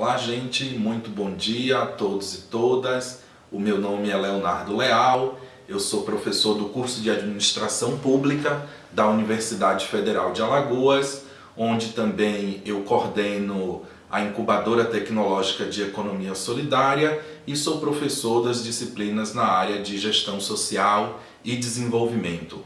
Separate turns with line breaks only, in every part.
Olá, gente, muito bom dia a todos e todas. O meu nome é Leonardo Leal, eu sou professor do curso de Administração Pública da Universidade Federal de Alagoas, onde também eu coordeno a Incubadora Tecnológica de Economia Solidária e sou professor das disciplinas na área de Gestão Social e Desenvolvimento.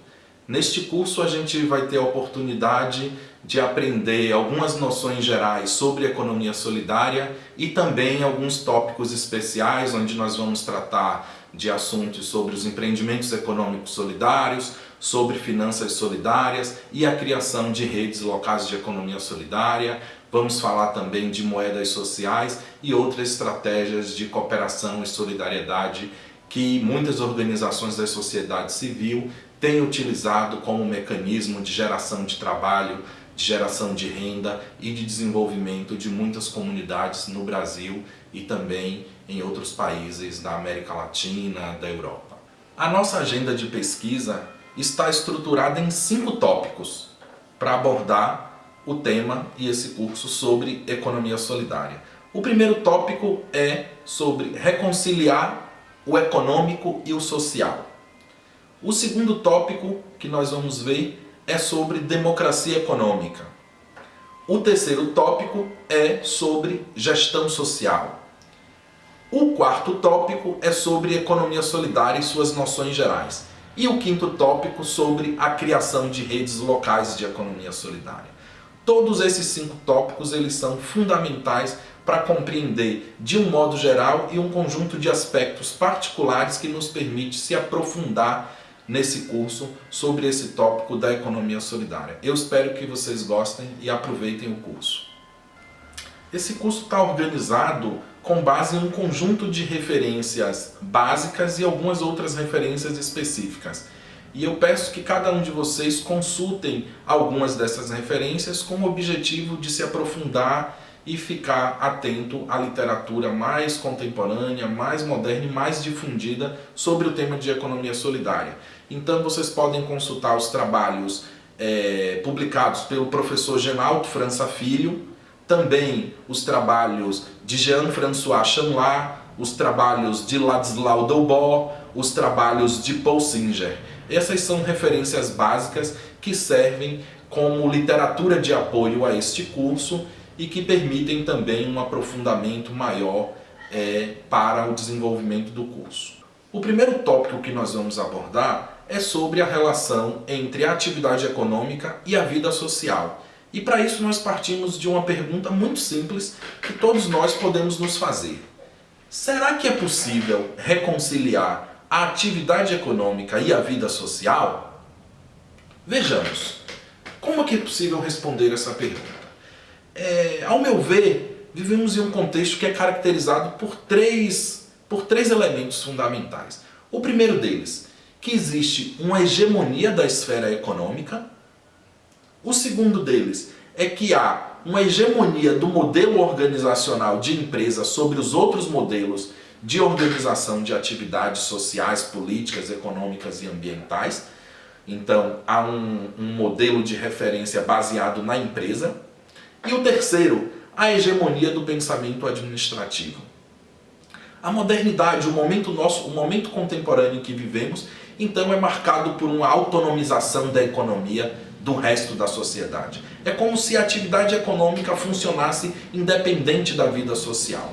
Neste curso a gente vai ter a oportunidade de aprender algumas noções gerais sobre economia solidária e também alguns tópicos especiais, onde nós vamos tratar de assuntos sobre os empreendimentos econômicos solidários, sobre finanças solidárias e a criação de redes locais de economia solidária. Vamos falar também de moedas sociais e outras estratégias de cooperação e solidariedade que muitas organizações da sociedade civil têm utilizado como mecanismo de geração de trabalho, de geração de renda e de desenvolvimento de muitas comunidades no Brasil e também em outros países da América Latina, da Europa. A nossa agenda de pesquisa está estruturada em 5 tópicos para abordar o tema e esse curso sobre economia solidária. O primeiro tópico é sobre reconciliar o econômico e o social. O segundo tópico que nós vamos ver é sobre democracia econômica. O terceiro tópico é sobre gestão social. O quarto tópico é sobre economia solidária e suas noções gerais. E o quinto tópico sobre a criação de redes locais de economia solidária. Todos esses 5 tópicos eles são fundamentais para compreender de um modo geral e um conjunto de aspectos particulares que nos permite se aprofundar nesse curso sobre esse tópico da economia solidária. Eu espero que vocês gostem e aproveitem o curso. Esse curso está organizado com base em um conjunto de referências básicas e algumas outras referências específicas. E eu peço que cada um de vocês consultem algumas dessas referências com o objetivo de se aprofundar e ficar atento à literatura mais contemporânea, mais moderna e mais difundida sobre o tema de economia solidária. Então vocês podem consultar os trabalhos publicados pelo professor Genalto França Filho, também os trabalhos de Jean-François Chanlat, os trabalhos de Ladislau Daubot, os trabalhos de Paul Singer. Essas são referências básicas que servem como literatura de apoio a este curso e que permitem também um aprofundamento maior para o desenvolvimento do curso. O primeiro tópico que nós vamos abordar é sobre a relação entre a atividade econômica e a vida social. E para isso nós partimos de uma pergunta muito simples que todos nós podemos nos fazer. Será que é possível reconciliar a atividade econômica e a vida social? Vejamos, como é que é possível responder essa pergunta? Ao meu ver, vivemos em um contexto que é caracterizado por três elementos fundamentais. O primeiro deles, que existe uma hegemonia da esfera econômica. O segundo deles é que há uma hegemonia do modelo organizacional de empresa sobre os outros modelos de organização de atividades sociais, políticas, econômicas e ambientais. Então, há um modelo de referência baseado na empresa. E o terceiro, a hegemonia do pensamento administrativo. A modernidade, o momento contemporâneo que vivemos, então é marcado por uma autonomização da economia do resto da sociedade. É como se a atividade econômica funcionasse independente da vida social.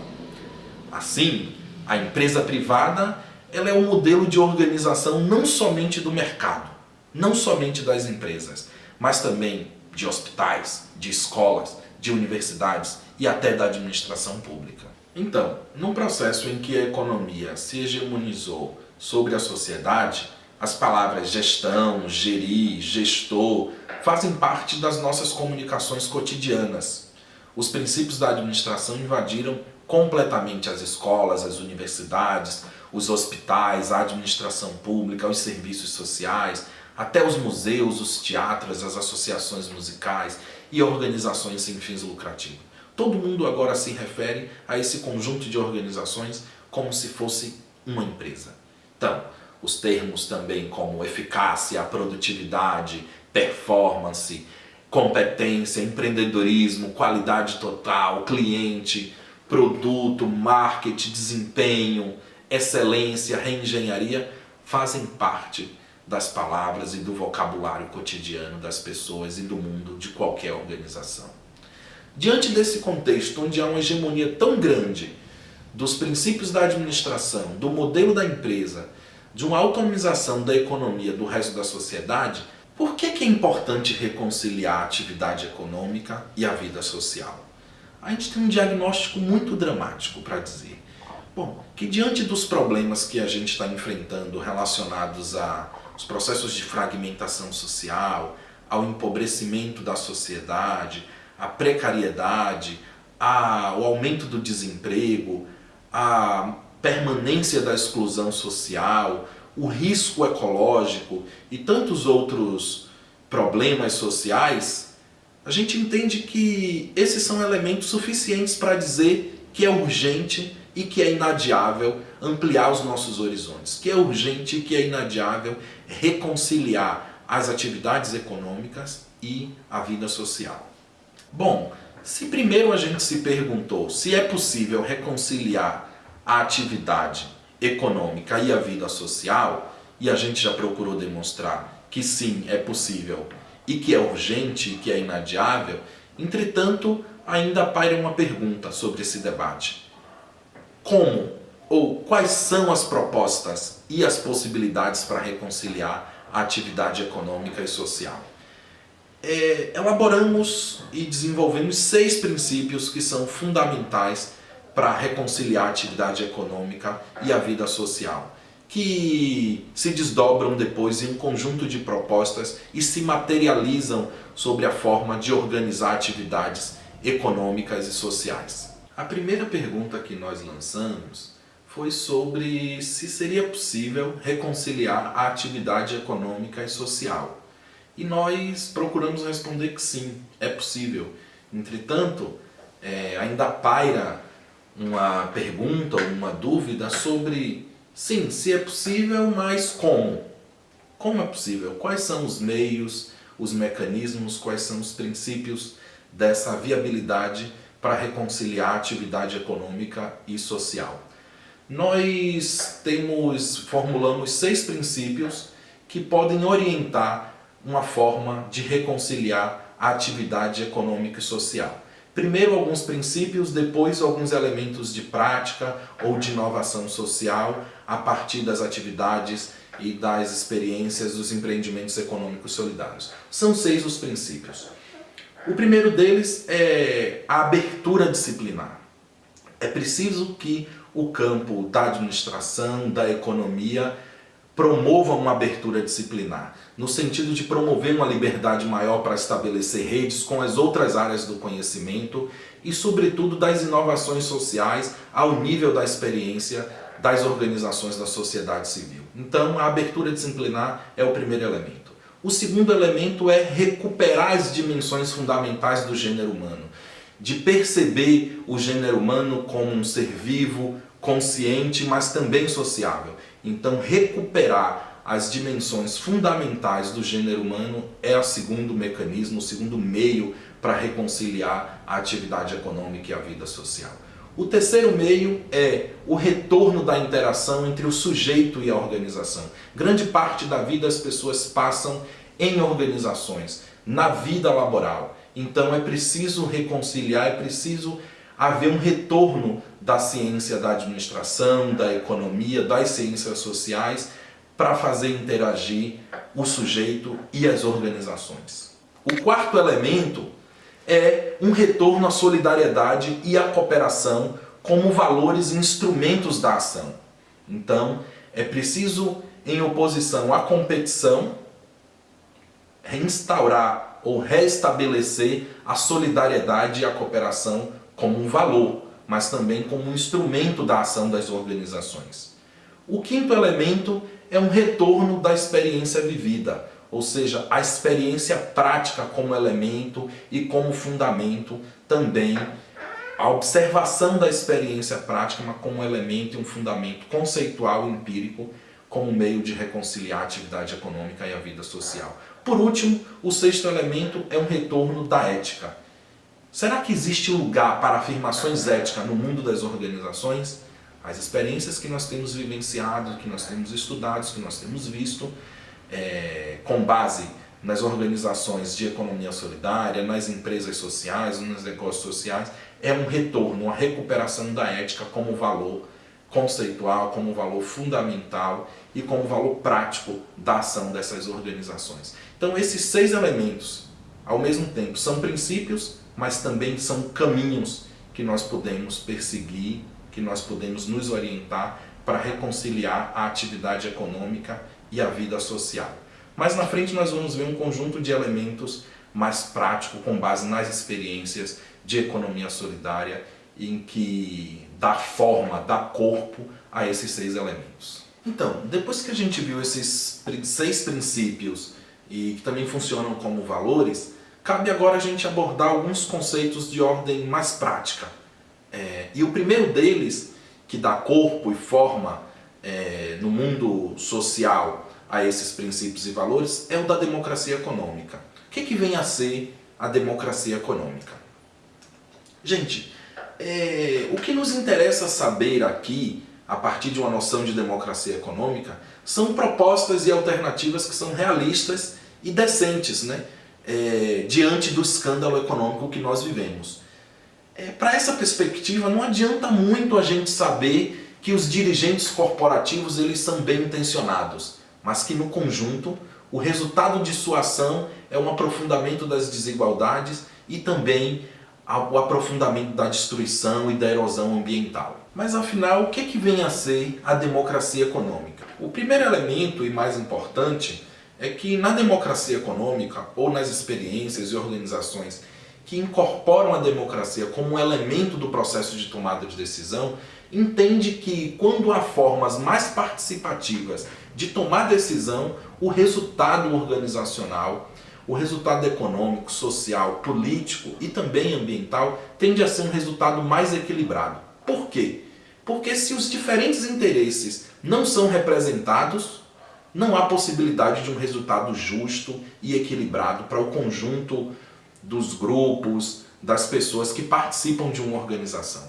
Assim, a empresa privada ela é um modelo de organização não somente do mercado, não somente das empresas, mas também de hospitais, de escolas, de universidades e até da administração pública. Então, num processo em que a economia se hegemonizou sobre a sociedade, as palavras gestão, gerir, gestor fazem parte das nossas comunicações cotidianas. Os princípios da administração invadiram completamente as escolas, as universidades, os hospitais, a administração pública, os serviços sociais, até os museus, os teatros, as associações musicais e organizações sem fins lucrativos. Todo mundo agora se refere a esse conjunto de organizações como se fosse uma empresa. Então, os termos também como eficácia, produtividade, performance, competência, empreendedorismo, qualidade total, cliente, produto, marketing, desempenho, excelência, reengenharia, fazem parte das palavras e do vocabulário cotidiano das pessoas e do mundo de qualquer organização. Diante desse contexto, onde há uma hegemonia tão grande dos princípios da administração, do modelo da empresa, de uma autonomização da economia do resto da sociedade, por que é importante reconciliar a atividade econômica e a vida social? A gente tem um diagnóstico muito dramático para dizer. Bom, que diante dos problemas que a gente está enfrentando relacionados aos processos de fragmentação social, ao empobrecimento da sociedade, à precariedade, ao aumento do desemprego, à permanência da exclusão social, o risco ecológico e tantos outros problemas sociais, a gente entende que esses são elementos suficientes para dizer que é urgente e que é inadiável ampliar os nossos horizontes, que é urgente e que é inadiável reconciliar as atividades econômicas e a vida social. Bom, se primeiro a gente se perguntou se é possível reconciliar a atividade econômica e a vida social, e a gente já procurou demonstrar que sim, é possível e que é urgente e que é inadiável, entretanto, ainda paira uma pergunta sobre esse debate. Como ou quais são as propostas e as possibilidades para reconciliar a atividade econômica e social? Elaboramos e desenvolvemos 6 princípios que são fundamentais para reconciliar a atividade econômica e a vida social, que se desdobram depois em um conjunto de propostas e se materializam sobre a forma de organizar atividades econômicas e sociais. A primeira pergunta que nós lançamos foi sobre se seria possível reconciliar a atividade econômica e social. E nós procuramos responder que sim, é possível. Entretanto, ainda paira uma pergunta, uma dúvida sobre, sim, se é possível, mas como? Como é possível? Quais são os meios, os mecanismos, quais são os princípios dessa viabilidade para reconciliar a atividade econômica e social? Nós formulamos 6 princípios que podem orientar uma forma de reconciliar a atividade econômica e social. Primeiro alguns princípios, depois alguns elementos de prática ou de inovação social a partir das atividades e das experiências dos empreendimentos econômicos solidários. São 6 os princípios. O primeiro deles é a abertura disciplinar. É preciso que o campo da administração, da economia, promova uma abertura disciplinar, no sentido de promover uma liberdade maior para estabelecer redes com as outras áreas do conhecimento e, sobretudo, das inovações sociais ao nível da experiência das organizações da sociedade civil. Então, a abertura disciplinar é o primeiro elemento. O segundo elemento é recuperar as dimensões fundamentais do gênero humano, de perceber o gênero humano como um ser vivo, consciente, mas também sociável. Então, recuperar as dimensões fundamentais do gênero humano é o segundo mecanismo, o segundo meio para reconciliar a atividade econômica e a vida social. O terceiro meio é o retorno da interação entre o sujeito e a organização. Grande parte da vida as pessoas passam em organizações, na vida laboral. Então é preciso reconciliar, é preciso haver um retorno da ciência da administração, da economia, das ciências sociais, para fazer interagir o sujeito e as organizações. O quarto elemento é um retorno à solidariedade e à cooperação como valores e instrumentos da ação. Então, é preciso, em oposição à competição, reinstaurar ou restabelecer a solidariedade e a cooperação como um valor, mas também como um instrumento da ação das organizações. O quinto elemento é um retorno da experiência vivida, ou seja, a experiência prática como elemento e como fundamento também, a observação da experiência prática mas como elemento e um fundamento conceitual e empírico como meio de reconciliar a atividade econômica e a vida social. Por último, o sexto elemento é um retorno da ética. Será que existe lugar para afirmações éticas no mundo das organizações? As experiências que nós temos vivenciado, que nós temos estudado, que nós temos visto, com base nas organizações de economia solidária, nas empresas sociais, nos negócios sociais, é um retorno, uma recuperação da ética como valor conceitual, como valor fundamental e como valor prático da ação dessas organizações. Então esses 6 elementos, ao mesmo tempo, são princípios, mas também são caminhos que nós podemos perseguir, que nós podemos nos orientar para reconciliar a atividade econômica e a vida social. Mas na frente nós vamos ver um conjunto de elementos mais práticos, com base nas experiências de economia solidária, em que dá forma, dá corpo a esses 6 elementos. Então, depois que a gente viu esses 6 princípios e que também funcionam como valores, cabe agora a gente abordar alguns conceitos de ordem mais prática. E o primeiro deles, que dá corpo e forma no mundo social a esses princípios e valores, é o da democracia econômica. O que vem a ser a democracia econômica? Gente, o que nos interessa saber aqui, a partir de uma noção de democracia econômica, são propostas e alternativas que são realistas e decentes, né? Diante do escândalo econômico que nós vivemos. Para essa perspectiva, não adianta muito a gente saber que os dirigentes corporativos eles são bem intencionados, mas que no conjunto o resultado de sua ação é um aprofundamento das desigualdades e também o aprofundamento da destruição e da erosão ambiental. Mas afinal, o que vem a ser a democracia econômica? O primeiro elemento e mais importante é que na democracia econômica ou nas experiências e organizações que incorporam a democracia como um elemento do processo de tomada de decisão, entende que quando há formas mais participativas de tomar decisão, o resultado organizacional, o resultado econômico, social, político e também ambiental tende a ser um resultado mais equilibrado. Por quê? Porque se os diferentes interesses não são representados, não há possibilidade de um resultado justo e equilibrado para o conjunto dos grupos, das pessoas que participam de uma organização.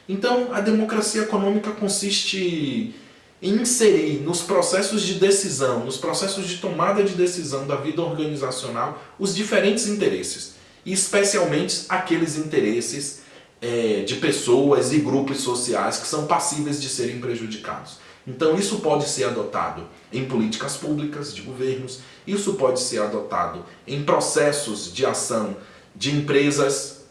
Então, a democracia econômica consiste em inserir nos processos de decisão, nos processos de tomada de decisão da vida organizacional, os diferentes interesses, e especialmente aqueles interesses de pessoas e grupos sociais que são passíveis de serem prejudicados. Então isso pode ser adotado em políticas públicas de governos, isso pode ser adotado em processos de ação de empresas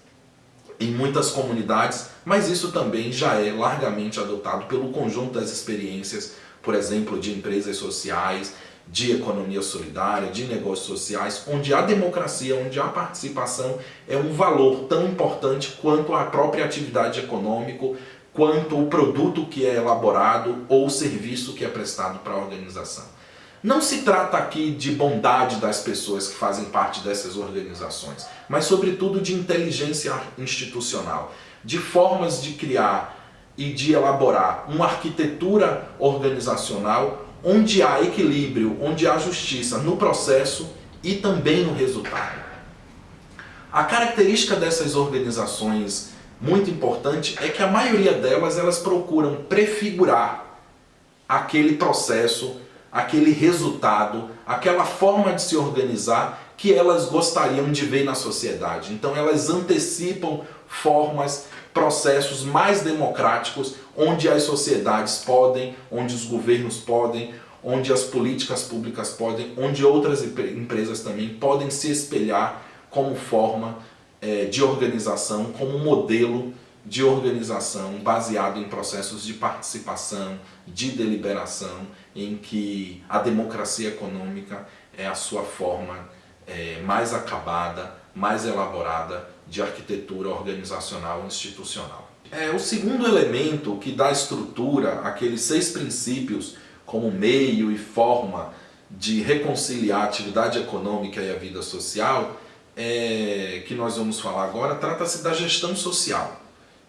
em muitas comunidades, mas isso também já é largamente adotado pelo conjunto das experiências, por exemplo, de empresas sociais, de economia solidária, de negócios sociais, onde a democracia, onde a participação é um valor tão importante quanto a própria atividade econômica, quanto o produto que é elaborado ou o serviço que é prestado para a organização. Não se trata aqui de bondade das pessoas que fazem parte dessas organizações, mas sobretudo de inteligência institucional, de formas de criar e de elaborar uma arquitetura organizacional onde há equilíbrio, onde há justiça no processo e também no resultado. A característica dessas organizações muito importante é que a maioria delas elas procuram prefigurar aquele processo, aquele resultado, aquela forma de se organizar que elas gostariam de ver na sociedade. Então elas antecipam formas, processos mais democráticos onde as sociedades podem, onde os governos podem, onde as políticas públicas podem, onde outras empresas também podem se espelhar como forma de organização, como modelo de organização baseado em processos de participação, de deliberação, em que a democracia econômica é a sua forma mais acabada, mais elaborada de arquitetura organizacional e institucional. O segundo elemento que dá estrutura àqueles 6 princípios como meio e forma de reconciliar a atividade econômica e a vida social, que nós vamos falar agora, trata-se da gestão social.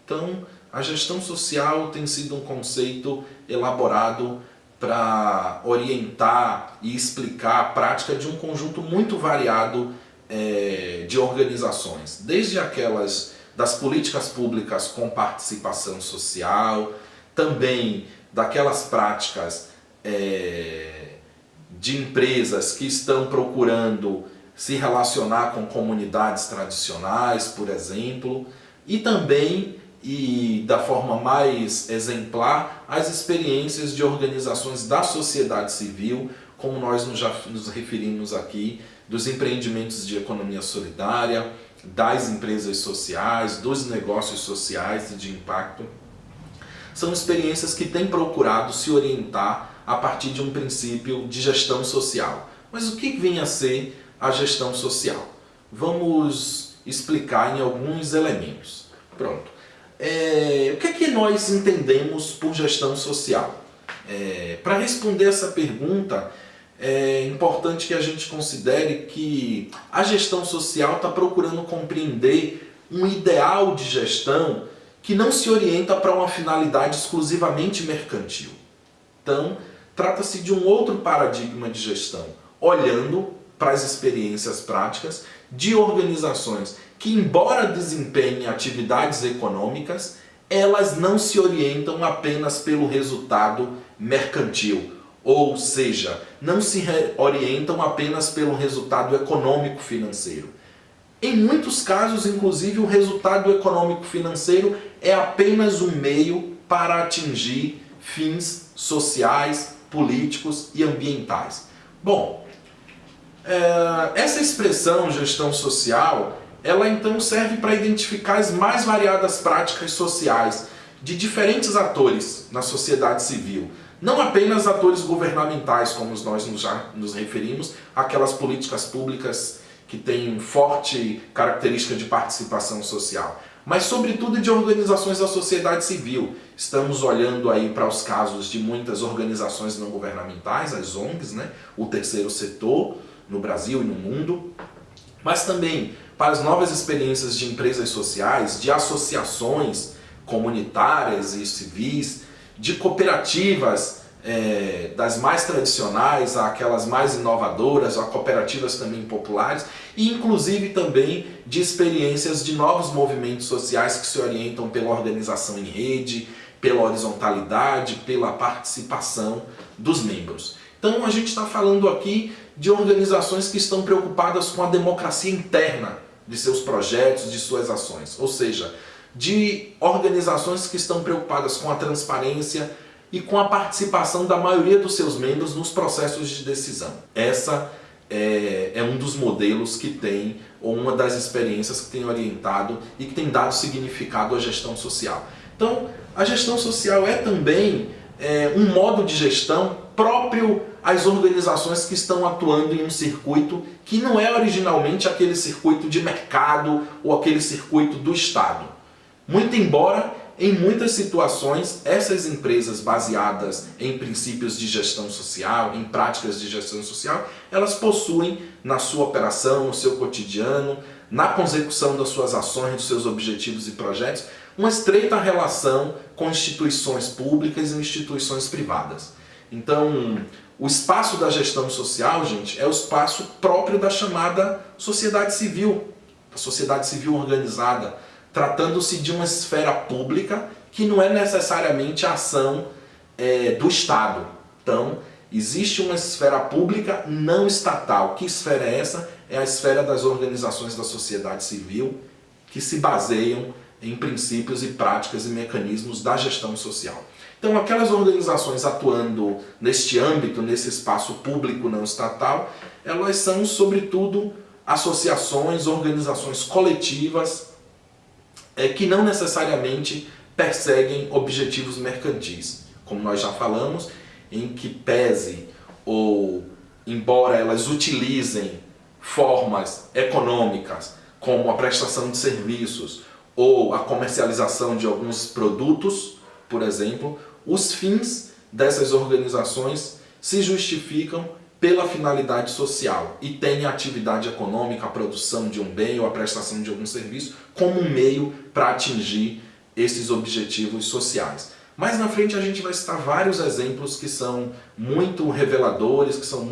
Então, a gestão social tem sido um conceito elaborado para orientar e explicar a prática de um conjunto muito variado de organizações, desde aquelas das políticas públicas com participação social, também daquelas práticas de empresas que estão procurando se relacionar com comunidades tradicionais, por exemplo, e também, e da forma mais exemplar, as experiências de organizações da sociedade civil, como nós já nos referimos aqui, dos empreendimentos de economia solidária, das empresas sociais, dos negócios sociais e de impacto. São experiências que têm procurado se orientar a partir de um princípio de gestão social. Mas o que vem a ser a gestão social? Vamos explicar em alguns elementos. Pronto. O que é que nós entendemos por gestão social? Para responder essa pergunta, é importante que a gente considere que a gestão social está procurando compreender um ideal de gestão que não se orienta para uma finalidade exclusivamente mercantil. Então, trata-se de um outro paradigma de gestão, olhando para as experiências práticas de organizações que, embora desempenhem atividades econômicas, elas não se orientam apenas pelo resultado mercantil, ou seja, não se orientam apenas pelo resultado econômico-financeiro. Em muitos casos, inclusive, o resultado econômico-financeiro é apenas um meio para atingir fins sociais, políticos e ambientais. Bom, essa expressão gestão social, ela então serve para identificar as mais variadas práticas sociais de diferentes atores na sociedade civil. Não apenas atores governamentais, como nós já nos referimos, aquelas políticas públicas que têm forte característica de participação social, mas sobretudo de organizações da sociedade civil. Estamos olhando aí para os casos de muitas organizações não governamentais, as ONGs, né? O terceiro setor no Brasil e no mundo, mas também para as novas experiências de empresas sociais, de associações comunitárias e civis, de cooperativas, das mais tradicionais àquelas mais inovadoras, a cooperativas também populares, e inclusive também de experiências de novos movimentos sociais que se orientam pela organização em rede, pela horizontalidade, pela participação dos membros. Então a gente está falando aqui de organizações que estão preocupadas com a democracia interna de seus projetos, de suas ações, ou seja, de organizações que estão preocupadas com a transparência e com a participação da maioria dos seus membros nos processos de decisão. Essa é um dos modelos que tem, ou uma das experiências que tem orientado e que tem dado significado à gestão social. Então, a gestão social é também um modo de gestão próprio às organizações que estão atuando em um circuito que não é originalmente aquele circuito de mercado ou aquele circuito do Estado. Muito embora, em muitas situações, essas empresas baseadas em princípios de gestão social, em práticas de gestão social, elas possuem na sua operação, no seu cotidiano, na consecução das suas ações, dos seus objetivos e projetos, uma estreita relação com instituições públicas e instituições privadas. Então, o espaço da gestão social, gente, é o espaço próprio da chamada sociedade civil, a sociedade civil organizada, tratando-se de uma esfera pública que não é necessariamente a ação do Estado. Então, existe uma esfera pública não estatal. Que esfera é essa? É a esfera das organizações da sociedade civil que se baseiam em princípios e práticas e mecanismos da gestão social. Então, aquelas organizações atuando neste âmbito, nesse espaço público não estatal, elas são, sobretudo, associações, organizações coletivas, que não necessariamente perseguem objetivos mercantis, como nós já falamos, em que pese ou, embora elas utilizem formas econômicas, como a prestação de serviços ou a comercialização de alguns produtos, por exemplo, os fins dessas organizações se justificam pela finalidade social e têm a atividade econômica, a produção de um bem ou a prestação de algum serviço como um meio para atingir esses objetivos sociais. Mais na frente a gente vai citar vários exemplos que são muito reveladores, que são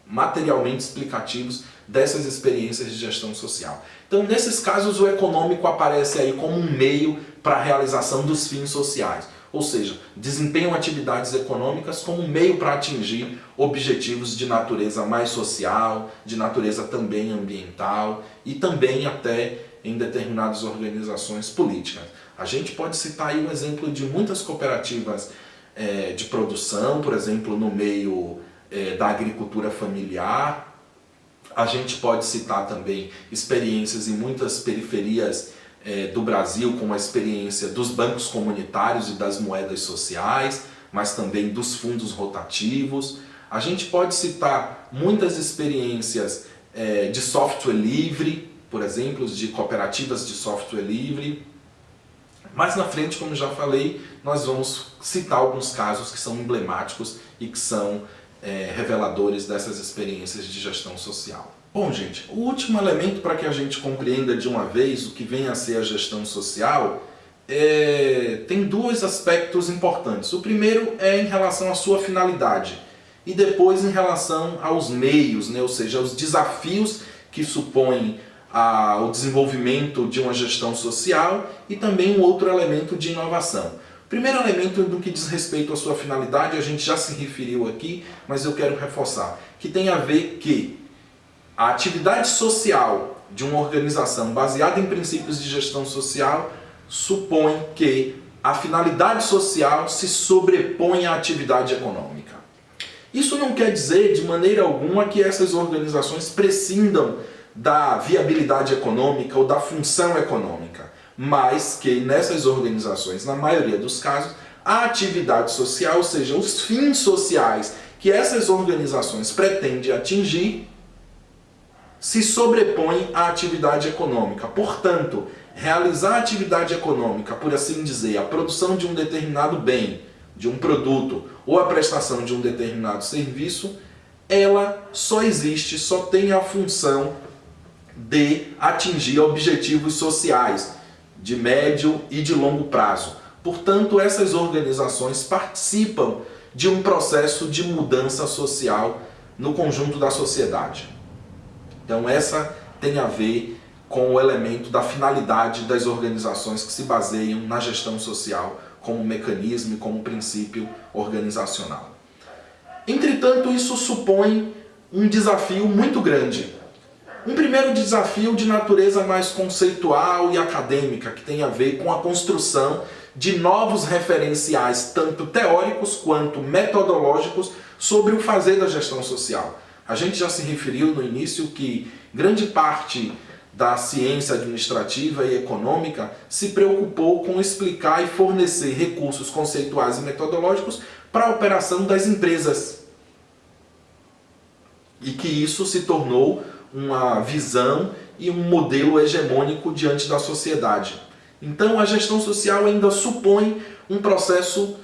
materialmente explicativos dessas experiências de gestão social. Então, nesses casos, o econômico aparece aí como um meio para a realização dos fins sociais, ou seja, desempenham atividades econômicas como um meio para atingir objetivos de natureza mais social, de natureza também ambiental e também até em determinadas organizações políticas. A gente pode citar aí um exemplo de muitas cooperativas de produção, por exemplo, no meio da agricultura familiar. A gente pode citar também experiências em muitas periferias do Brasil, como a experiência dos bancos comunitários e das moedas sociais, mas também dos fundos rotativos. A gente pode citar muitas experiências de software livre, por exemplo, de cooperativas de software livre. Mais na frente, como já falei, nós vamos citar alguns casos que são emblemáticos e que são reveladores dessas experiências de gestão social. Bom, gente, o último elemento para que a gente compreenda de uma vez o que vem a ser a gestão social tem dois aspectos importantes. O primeiro é em relação à sua finalidade e depois em relação aos meios, ou seja, aos desafios que supõem o desenvolvimento de uma gestão social e também um outro elemento de inovação. O primeiro elemento no que diz respeito à sua finalidade, a gente já se referiu aqui, mas eu quero reforçar, que tem a ver que a atividade social de uma organização baseada em princípios de gestão social supõe que a finalidade social se sobrepõe à atividade econômica. Isso não quer dizer de maneira alguma que essas organizações prescindam da viabilidade econômica ou da função econômica, mas que nessas organizações, na maioria dos casos, a atividade social, ou seja, os fins sociais que essas organizações pretendem atingir, se sobrepõem à atividade econômica. Portanto, realizar a atividade econômica, por assim dizer, a produção de um determinado bem, de um produto, ou a prestação de um determinado serviço, ela só existe, só tem a função de atingir objetivos sociais de médio e de longo prazo. Portanto, essas organizações participam de um processo de mudança social no conjunto da sociedade. Então, essa tem a ver com o elemento da finalidade das organizações que se baseiam na gestão social como mecanismo e como princípio organizacional. Entretanto, isso supõe um desafio muito grande. Um primeiro desafio de natureza mais conceitual e acadêmica, que tem a ver com a construção de novos referenciais, tanto teóricos quanto metodológicos, sobre o fazer da gestão social. A gente já se referiu no início que grande parte da ciência administrativa e econômica se preocupou com explicar e fornecer recursos conceituais e metodológicos para a operação das empresas. E que isso se tornou uma visão e um modelo hegemônico diante da sociedade. Então, a gestão social ainda supõe um processo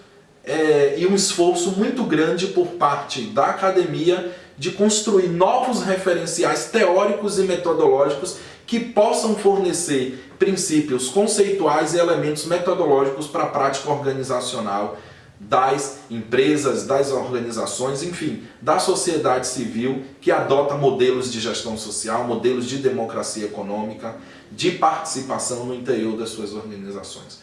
e um esforço muito grande por parte da academia de construir novos referenciais teóricos e metodológicos que possam fornecer princípios conceituais e elementos metodológicos para a prática organizacional das empresas, das organizações, enfim, da sociedade civil que adota modelos de gestão social, modelos de democracia econômica, de participação no interior das suas organizações.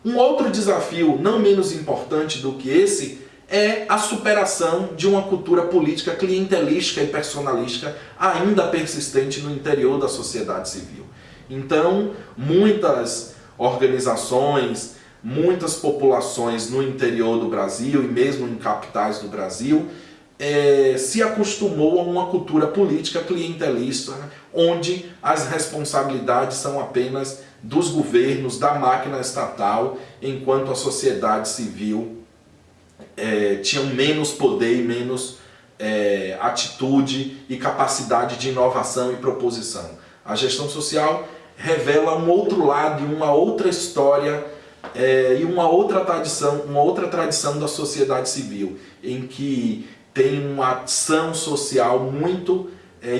Um outro desafio, não menos importante do que esse, é a superação de uma cultura política clientelística e personalística ainda persistente no interior da sociedade civil. Então, muitas organizações, muitas populações no interior do Brasil e mesmo em capitais do Brasil se acostumou a uma cultura política clientelista, onde as responsabilidades são apenas dos governos, da máquina estatal, enquanto a sociedade civil tinha menos poder e menos atitude e capacidade de inovação e proposição. A gestão social revela um outro lado e uma outra história e uma outra tradição da sociedade civil, em que tem uma ação social muito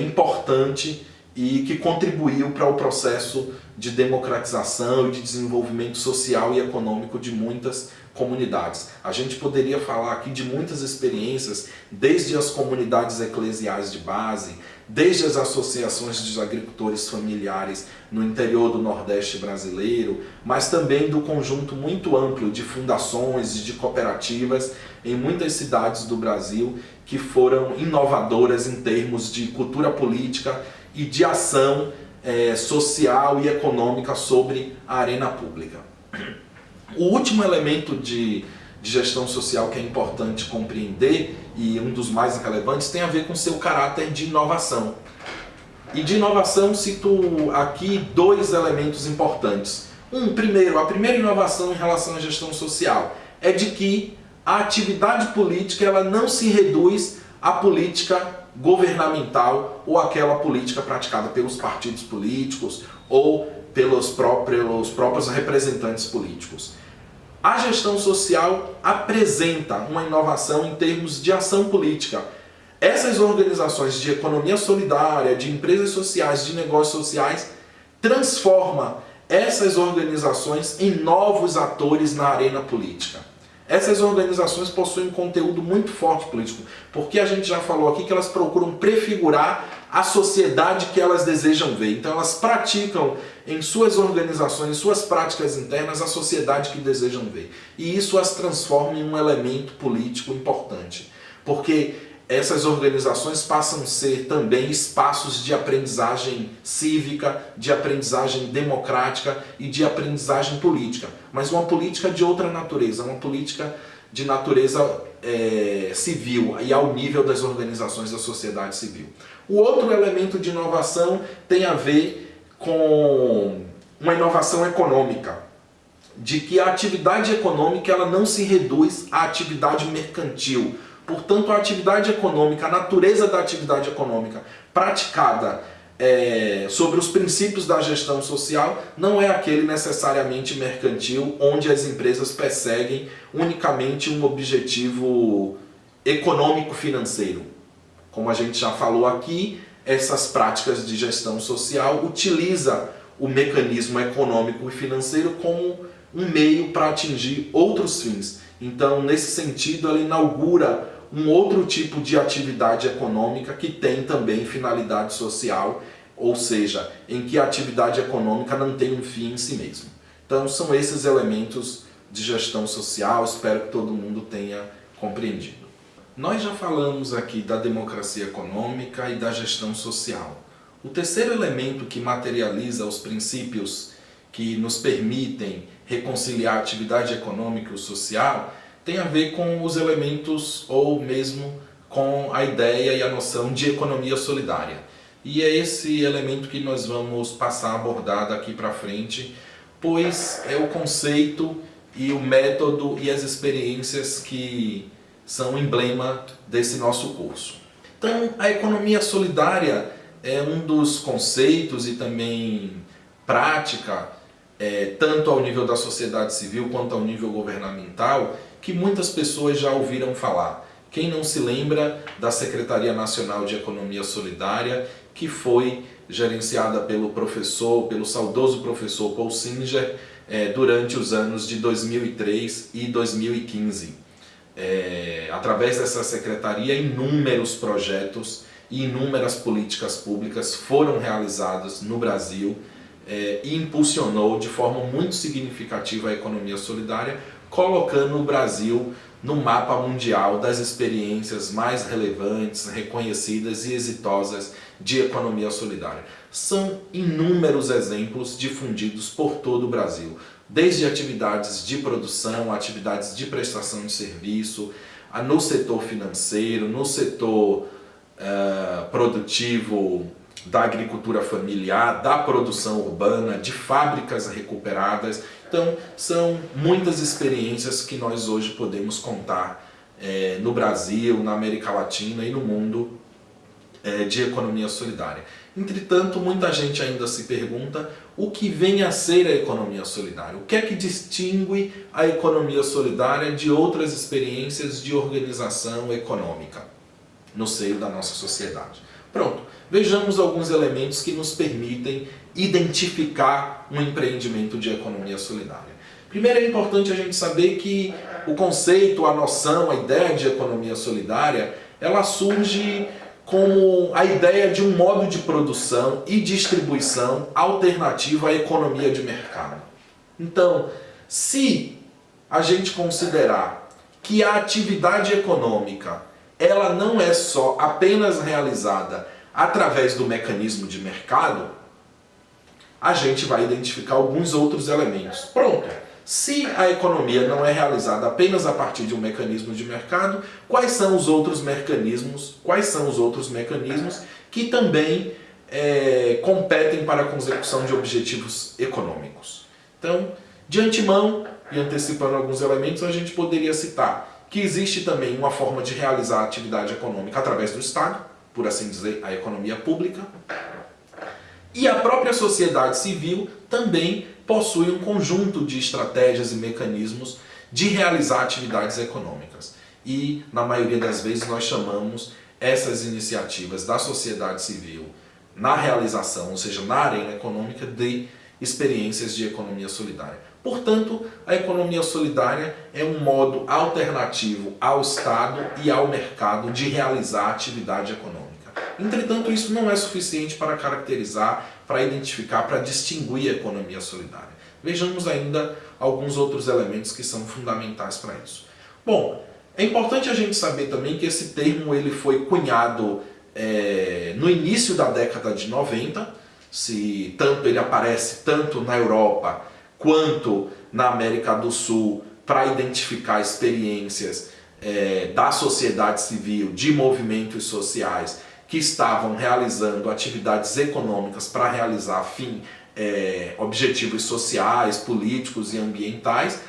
importante e que contribuiu para o processo de democratização e de desenvolvimento social e econômico de muitas comunidades. A gente poderia falar aqui de muitas experiências, desde as comunidades eclesiais de base, desde as associações de agricultores familiares no interior do Nordeste brasileiro, mas também do conjunto muito amplo de fundações e de cooperativas em muitas cidades do Brasil que foram inovadoras em termos de cultura política e de ação social e econômica sobre a arena pública. O último elemento de gestão social que é importante compreender, e um dos mais relevantes, tem a ver com seu caráter de inovação. E de inovação cito aqui dois elementos importantes. A primeira inovação em relação à gestão social é de que a atividade política ela não se reduz à política governamental ou àquela política praticada pelos partidos políticos ou pelos próprios representantes políticos. A gestão social apresenta uma inovação em termos de ação política. Essas organizações de economia solidária, de empresas sociais, de negócios sociais, transformam essas organizações em novos atores na arena política. Essas organizações possuem um conteúdo muito forte político, porque a gente já falou aqui que elas procuram prefigurar a sociedade que elas desejam ver. Então elas praticam em suas organizações, em suas práticas internas, a sociedade que desejam ver. E isso as transforma em um elemento político importante, porque essas organizações passam a ser também espaços de aprendizagem cívica, de aprendizagem democrática e de aprendizagem política. Mas uma política de outra natureza, uma política de natureza civil e ao nível das organizações da sociedade civil. O outro elemento de inovação tem a ver com uma inovação econômica, de que a atividade econômica ela não se reduz à atividade mercantil. Portanto, a atividade econômica, a natureza da atividade econômica praticada sobre os princípios da gestão social não é aquele necessariamente mercantil, onde as empresas perseguem unicamente um objetivo econômico-financeiro. Como a gente já falou aqui, essas práticas de gestão social utilizam o mecanismo econômico e financeiro como um meio para atingir outros fins. Então, nesse sentido, ela inaugura um outro tipo de atividade econômica que tem também finalidade social, ou seja, em que a atividade econômica não tem um fim em si mesmo. Então, são esses elementos de gestão social, espero que todo mundo tenha compreendido. Nós já falamos aqui da democracia econômica e da gestão social. O terceiro elemento que materializa os princípios que nos permitem reconciliar a atividade econômica e o social tem a ver com os elementos ou mesmo com a ideia e a noção de economia solidária. E é esse elemento que nós vamos passar a abordar daqui para frente, pois é o conceito e o método e as experiências que são emblema desse nosso curso. Então, a economia solidária é um dos conceitos e também prática, tanto ao nível da sociedade civil quanto ao nível governamental, que muitas pessoas já ouviram falar. Quem não se lembra da Secretaria Nacional de Economia Solidária, que foi gerenciada pelo saudoso professor Paul Singer, durante os anos de 2003 e 2015. Através dessa secretaria, inúmeros projetos e inúmeras políticas públicas foram realizadas no Brasil e impulsionou de forma muito significativa a economia solidária, colocando o Brasil no mapa mundial das experiências mais relevantes, reconhecidas e exitosas de economia solidária. São inúmeros exemplos difundidos por todo o Brasil, desde atividades de produção, atividades de prestação de serviço, no setor financeiro, no setor produtivo da agricultura familiar, da produção urbana, de fábricas recuperadas. Então, são muitas experiências que nós hoje podemos contar no Brasil, na América Latina e no mundo de economia solidária. Entretanto, muita gente ainda se pergunta o que vem a ser a economia solidária. O que é que distingue a economia solidária de outras experiências de organização econômica no seio da nossa sociedade? Pronto, vejamos alguns elementos que nos permitem identificar um empreendimento de economia solidária. Primeiro, é importante a gente saber que o conceito, a noção, a ideia de economia solidária, ela surge como a ideia de um modo de produção e distribuição alternativo à economia de mercado. Então, se a gente considerar que a atividade econômica ela não é só apenas realizada através do mecanismo de mercado, a gente vai identificar alguns outros elementos. Pronto! Se a economia não é realizada apenas a partir de um mecanismo de mercado, quais são os outros mecanismos que também competem para a consecução de objetivos econômicos? Então, de antemão, e antecipando alguns elementos, a gente poderia citar que existe também uma forma de realizar a atividade econômica através do Estado, por assim dizer, a economia pública, e a própria sociedade civil também possui um conjunto de estratégias e mecanismos de realizar atividades econômicas. E, na maioria das vezes, nós chamamos essas iniciativas da sociedade civil na realização, ou seja, na arena econômica, de experiências de economia solidária. Portanto, a economia solidária é um modo alternativo ao Estado e ao mercado de realizar atividade econômica. Entretanto, isso não é suficiente para caracterizar, para identificar, para distinguir a economia solidária. Vejamos ainda alguns outros elementos que são fundamentais para isso. Bom, é importante a gente saber também que esse termo ele foi cunhado no início da década de 90, ele aparece tanto na Europa quanto na América do Sul para identificar experiências da sociedade civil, de movimentos sociais que estavam realizando atividades econômicas para realizar objetivos sociais, políticos e ambientais,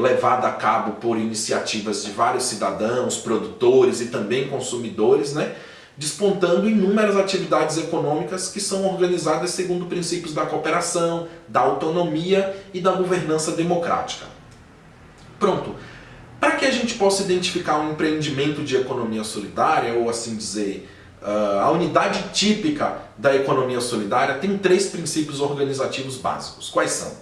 levada a cabo por iniciativas de vários cidadãos, produtores e também consumidores, né? Despontando inúmeras atividades econômicas que são organizadas segundo princípios da cooperação, da autonomia e da governança democrática. Pronto. Para que a gente possa identificar um empreendimento de economia solidária, ou assim dizer, a unidade típica da economia solidária tem 3 princípios organizativos básicos. Quais são?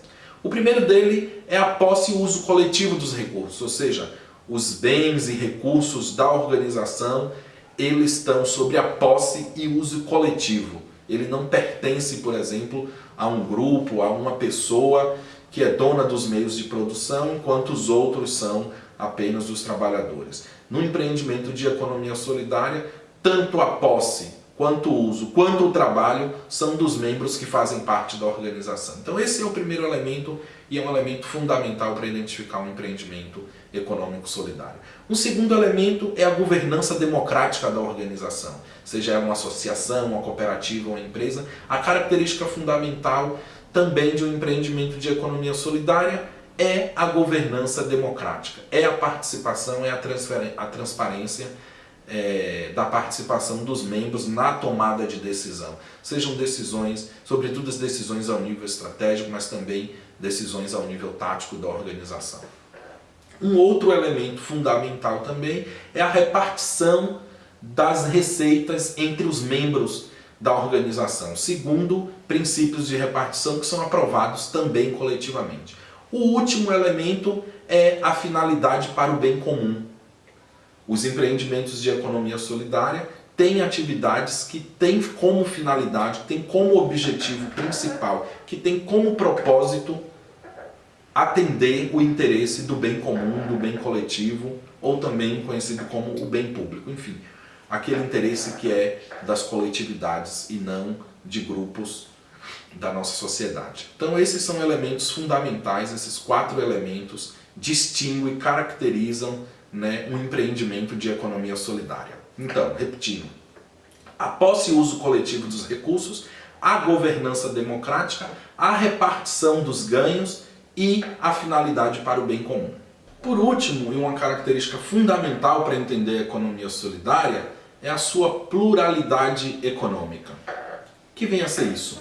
O primeiro dele é a posse e uso coletivo dos recursos, ou seja, os bens e recursos da organização, eles estão sob a posse e uso coletivo. Ele não pertence, por exemplo, a um grupo, a uma pessoa que é dona dos meios de produção, enquanto os outros são apenas os trabalhadores. No empreendimento de economia solidária, tanto a posse, quanto o uso, quanto o trabalho são dos membros que fazem parte da organização. Então esse é o primeiro elemento e é um elemento fundamental para identificar um empreendimento econômico solidário. Um segundo elemento é a governança democrática da organização, seja ela uma associação, uma cooperativa ou uma empresa. A característica fundamental também de um empreendimento de economia solidária é a governança democrática, é a participação, é a transparência da participação dos membros na tomada de decisão. Sejam decisões, sobretudo as decisões ao nível estratégico, mas também decisões ao nível tático da organização. Um outro elemento fundamental também é a repartição das receitas entre os membros da organização, segundo princípios de repartição que são aprovados também coletivamente. O último elemento é a finalidade para o bem comum. Os empreendimentos de economia solidária têm atividades que têm como finalidade, têm como objetivo principal, que têm como propósito atender o interesse do bem comum, do bem coletivo, ou também conhecido como o bem público. Enfim, aquele interesse que é das coletividades e não de grupos da nossa sociedade. Então esses são elementos fundamentais, esses 4 elementos distinguem e caracterizam um empreendimento de economia solidária. Então, repetindo, a posse e uso coletivo dos recursos, a governança democrática, a repartição dos ganhos e a finalidade para o bem comum. Por último, e uma característica fundamental para entender a economia solidária, é a sua pluralidade econômica. O que vem a ser isso?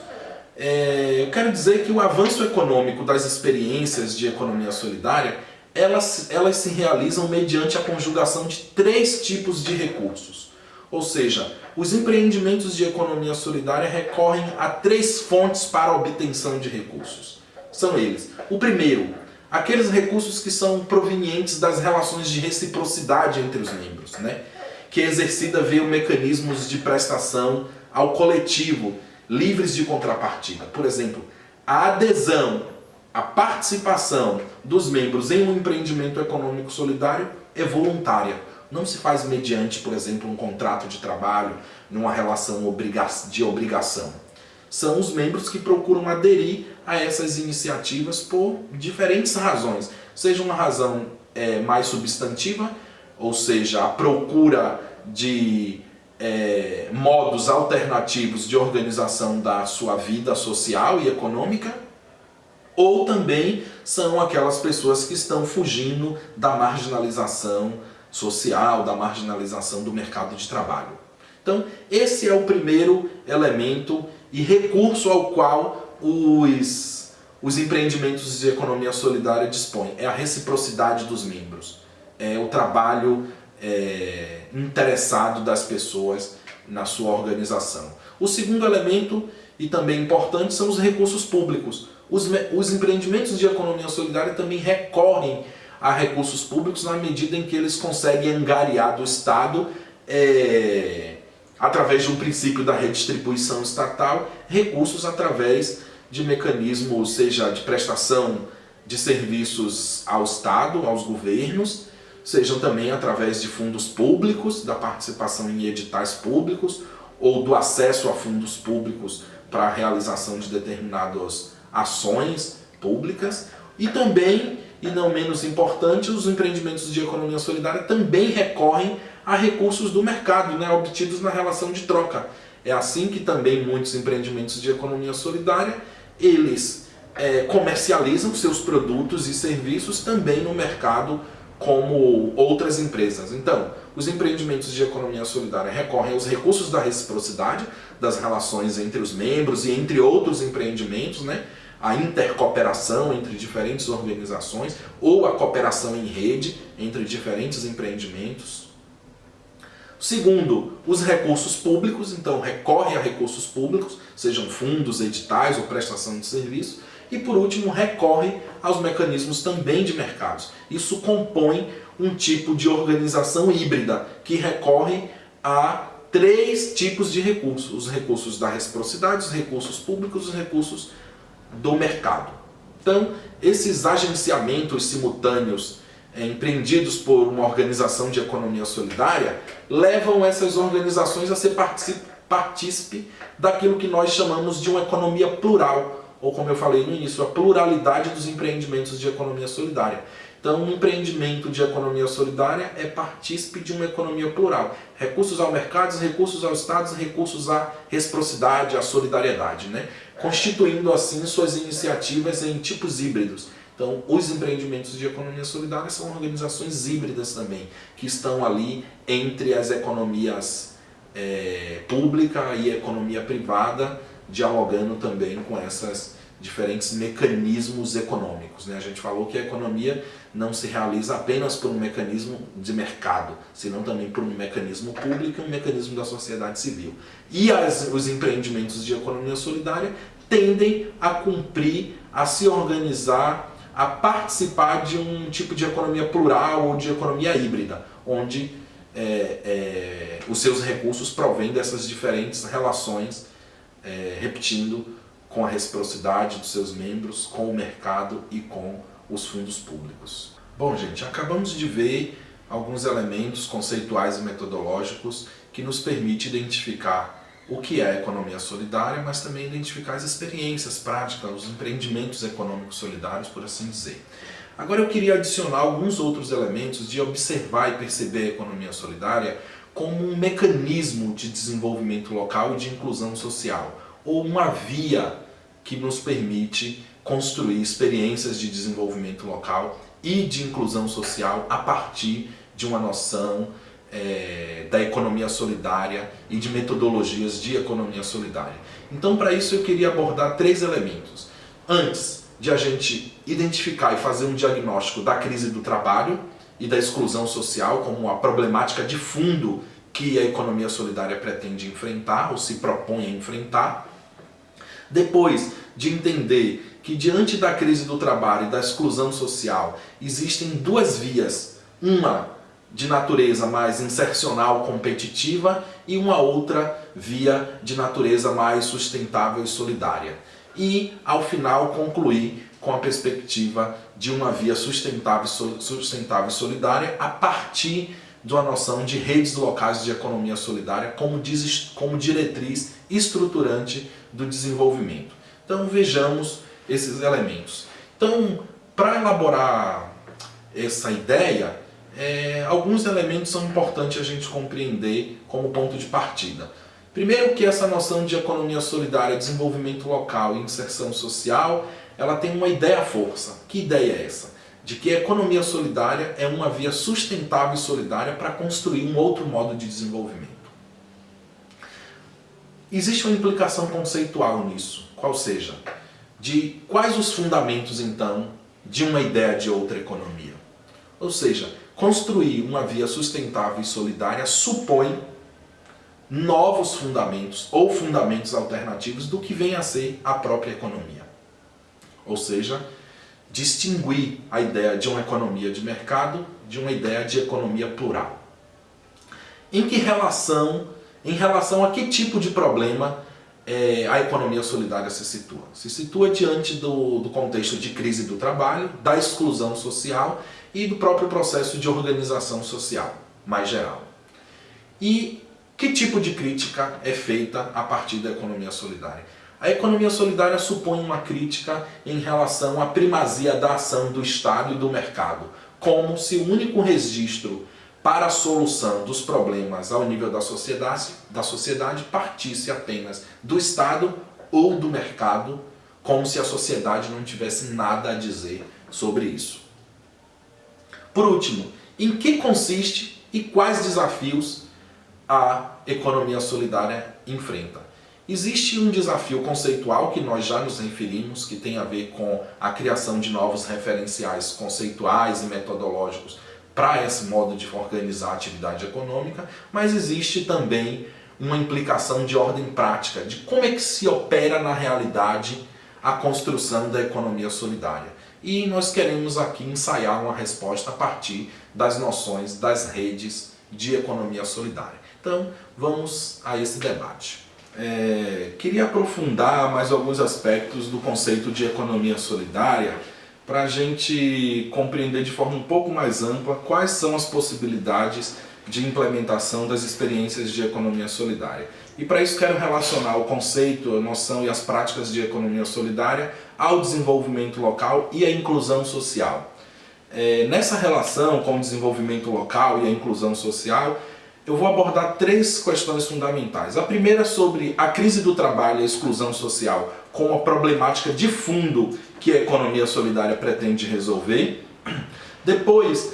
Eu quero dizer que o avanço econômico das experiências de economia solidária elas se realizam mediante a conjugação de 3 tipos de recursos. Ou seja, os empreendimentos de economia solidária recorrem a 3 fontes para a obtenção de recursos. São eles: o primeiro, aqueles recursos que são provenientes das relações de reciprocidade entre os membros, né? Que é exercida via mecanismos de prestação ao coletivo, livres de contrapartida. Por exemplo, a adesão, a participação dos membros em um empreendimento econômico solidário é voluntária. Não se faz mediante, por exemplo, um contrato de trabalho, numa relação de obrigação. São os membros que procuram aderir a essas iniciativas por diferentes razões. Seja uma razão mais substantiva, ou seja, a procura de modos alternativos de organização da sua vida social e econômica, ou também são aquelas pessoas que estão fugindo da marginalização social, da marginalização do mercado de trabalho. Então, esse é o primeiro elemento e recurso ao qual os empreendimentos de economia solidária dispõem. É a reciprocidade dos membros, é o trabalho interessado das pessoas na sua organização. O segundo elemento, e também importante, são os recursos públicos. Os empreendimentos de economia solidária também recorrem a recursos públicos na medida em que eles conseguem angariar do Estado, através de um princípio da redistribuição estatal, recursos através de mecanismos, seja de prestação de serviços ao Estado, aos governos, sejam também através de fundos públicos, da participação em editais públicos, ou do acesso a fundos públicos para a realização de determinadas ações públicas. E também, e não menos importante, os empreendimentos de economia solidária também recorrem a recursos do mercado, né, obtidos na relação de troca. É assim que também muitos empreendimentos de economia solidária, eles comercializam seus produtos e serviços também no mercado como outras empresas. Então, os empreendimentos de economia solidária recorrem aos recursos da reciprocidade, das relações entre os membros e entre outros empreendimentos, né? A intercooperação entre diferentes organizações ou a cooperação em rede entre diferentes empreendimentos. Segundo, os recursos públicos, então recorre a recursos públicos, sejam fundos, editais ou prestação de serviço. E por último, recorre aos mecanismos também de mercados. Isso compõe um tipo de organização híbrida, que recorre a 3 tipos de recursos: os recursos da reciprocidade, os recursos públicos, os recursos do mercado. Então, esses agenciamentos simultâneos empreendidos por uma organização de economia solidária levam essas organizações a ser partícipe daquilo que nós chamamos de uma economia plural, ou como eu falei no início, a pluralidade dos empreendimentos de economia solidária. Então, um empreendimento de economia solidária é partícipe de uma economia plural. Recursos ao mercado, recursos ao Estado, recursos à reciprocidade, à solidariedade, né? Constituindo assim suas iniciativas em tipos híbridos. Então, os empreendimentos de economia solidária são organizações híbridas também, que estão ali entre as economias pública e economia privada, dialogando também com esses diferentes mecanismos econômicos, né? A gente falou que a economia não se realiza apenas por um mecanismo de mercado, senão também por um mecanismo público e um mecanismo da sociedade civil. E os empreendimentos de economia solidária tendem a cumprir, a se organizar, a participar de um tipo de economia plural ou de economia híbrida, onde os seus recursos provêm dessas diferentes relações, repetindo, com a reciprocidade dos seus membros, com o mercado e com os fundos públicos. Bom, gente, acabamos de ver alguns elementos conceituais e metodológicos que nos permitem identificar o que é a economia solidária, mas também identificar as experiências práticas, os empreendimentos econômicos solidários, por assim dizer. Agora eu queria adicionar alguns outros elementos de observar e perceber a economia solidária como um mecanismo de desenvolvimento local e de inclusão social, ou uma via que nos permite construir experiências de desenvolvimento local e de inclusão social a partir de uma noção da economia solidária e de metodologias de economia solidária. Então, para isso eu queria abordar 3 elementos. Antes de a gente identificar e fazer um diagnóstico da crise do trabalho e da exclusão social como uma problemática de fundo que a economia solidária pretende enfrentar ou se propõe a enfrentar. Depois de entender que diante da crise do trabalho e da exclusão social existem duas vias, uma de natureza mais insercional competitiva e uma outra via de natureza mais sustentável e solidária. E, ao final, concluir com a perspectiva de uma via sustentável e solidária a partir da noção de redes locais de economia solidária como diretriz estruturante do desenvolvimento. Então vejamos esses elementos. Então, para elaborar essa ideia, alguns elementos são importantes a gente compreender como ponto de partida. Primeiro que essa noção de economia solidária, desenvolvimento local e inserção social, ela tem uma ideia-força. Que ideia é essa? De que a economia solidária é uma via sustentável e solidária para construir um outro modo de desenvolvimento. Existe uma implicação conceitual nisso, qual seja, de quais os fundamentos, então, de uma ideia de outra economia. Ou seja, construir uma via sustentável e solidária supõe novos fundamentos ou fundamentos alternativos do que vem a ser a própria economia. Ou seja, distinguir a ideia de uma economia de mercado de uma ideia de economia plural. Em relação a que tipo de problema a economia solidária se situa? Se situa diante do contexto de crise do trabalho, da exclusão social e do próprio processo de organização social, mais geral. E que tipo de crítica é feita a partir da economia solidária? A economia solidária supõe uma crítica em relação à primazia da ação do Estado e do mercado, como se o único registro para a solução dos problemas ao nível da sociedade partisse apenas do Estado ou do mercado, como se a sociedade não tivesse nada a dizer sobre isso. Por último, em que consiste e quais desafios a economia solidária enfrenta? Existe um desafio conceitual que nós já nos referimos, que tem a ver com a criação de novos referenciais conceituais e metodológicos para esse modo de organizar a atividade econômica, mas existe também uma implicação de ordem prática, de como é que se opera na realidade a construção da economia solidária. E nós queremos aqui ensaiar uma resposta a partir das noções das redes de economia solidária. Então, vamos a esse debate. Queria aprofundar mais alguns aspectos do conceito de economia solidária para a gente compreender de forma um pouco mais ampla quais são as possibilidades de implementação das experiências de economia solidária. E para isso quero relacionar o conceito, a noção e as práticas de economia solidária ao desenvolvimento local e à inclusão social. Nessa relação com o desenvolvimento local e a inclusão social, eu vou abordar três questões fundamentais. A primeira é sobre a crise do trabalho e a exclusão social como a problemática de fundo que a economia solidária pretende resolver. Depois,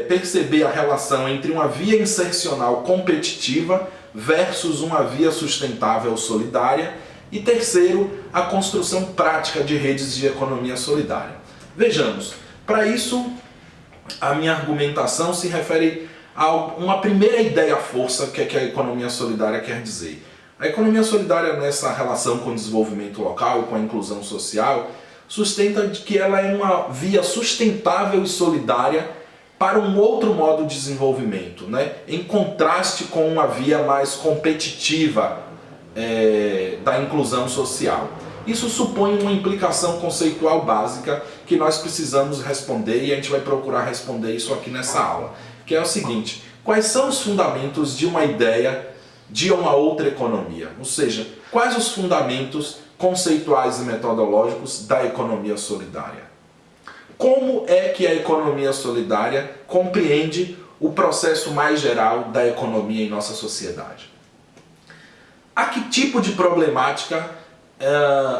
perceber a relação entre uma via insercional competitiva versus uma via sustentável solidária. E terceiro, a construção prática de redes de economia solidária. Vejamos, para isso, a minha argumentação se refere a uma primeira ideia-força que a economia solidária quer dizer. A economia solidária, nessa relação com o desenvolvimento local e com a inclusão social, sustenta que ela é uma via sustentável e solidária para um outro modo de desenvolvimento, em contraste com uma via mais competitiva da inclusão social. Isso supõe uma implicação conceitual básica que nós precisamos responder e a gente vai procurar responder isso aqui nessa aula, que é o seguinte: quais são os fundamentos de uma ideia de uma outra economia? Ou seja, quais os fundamentos conceituais e metodológicos da economia solidária? Como é que a economia solidária compreende o processo mais geral da economia em nossa sociedade? A que tipo de problemática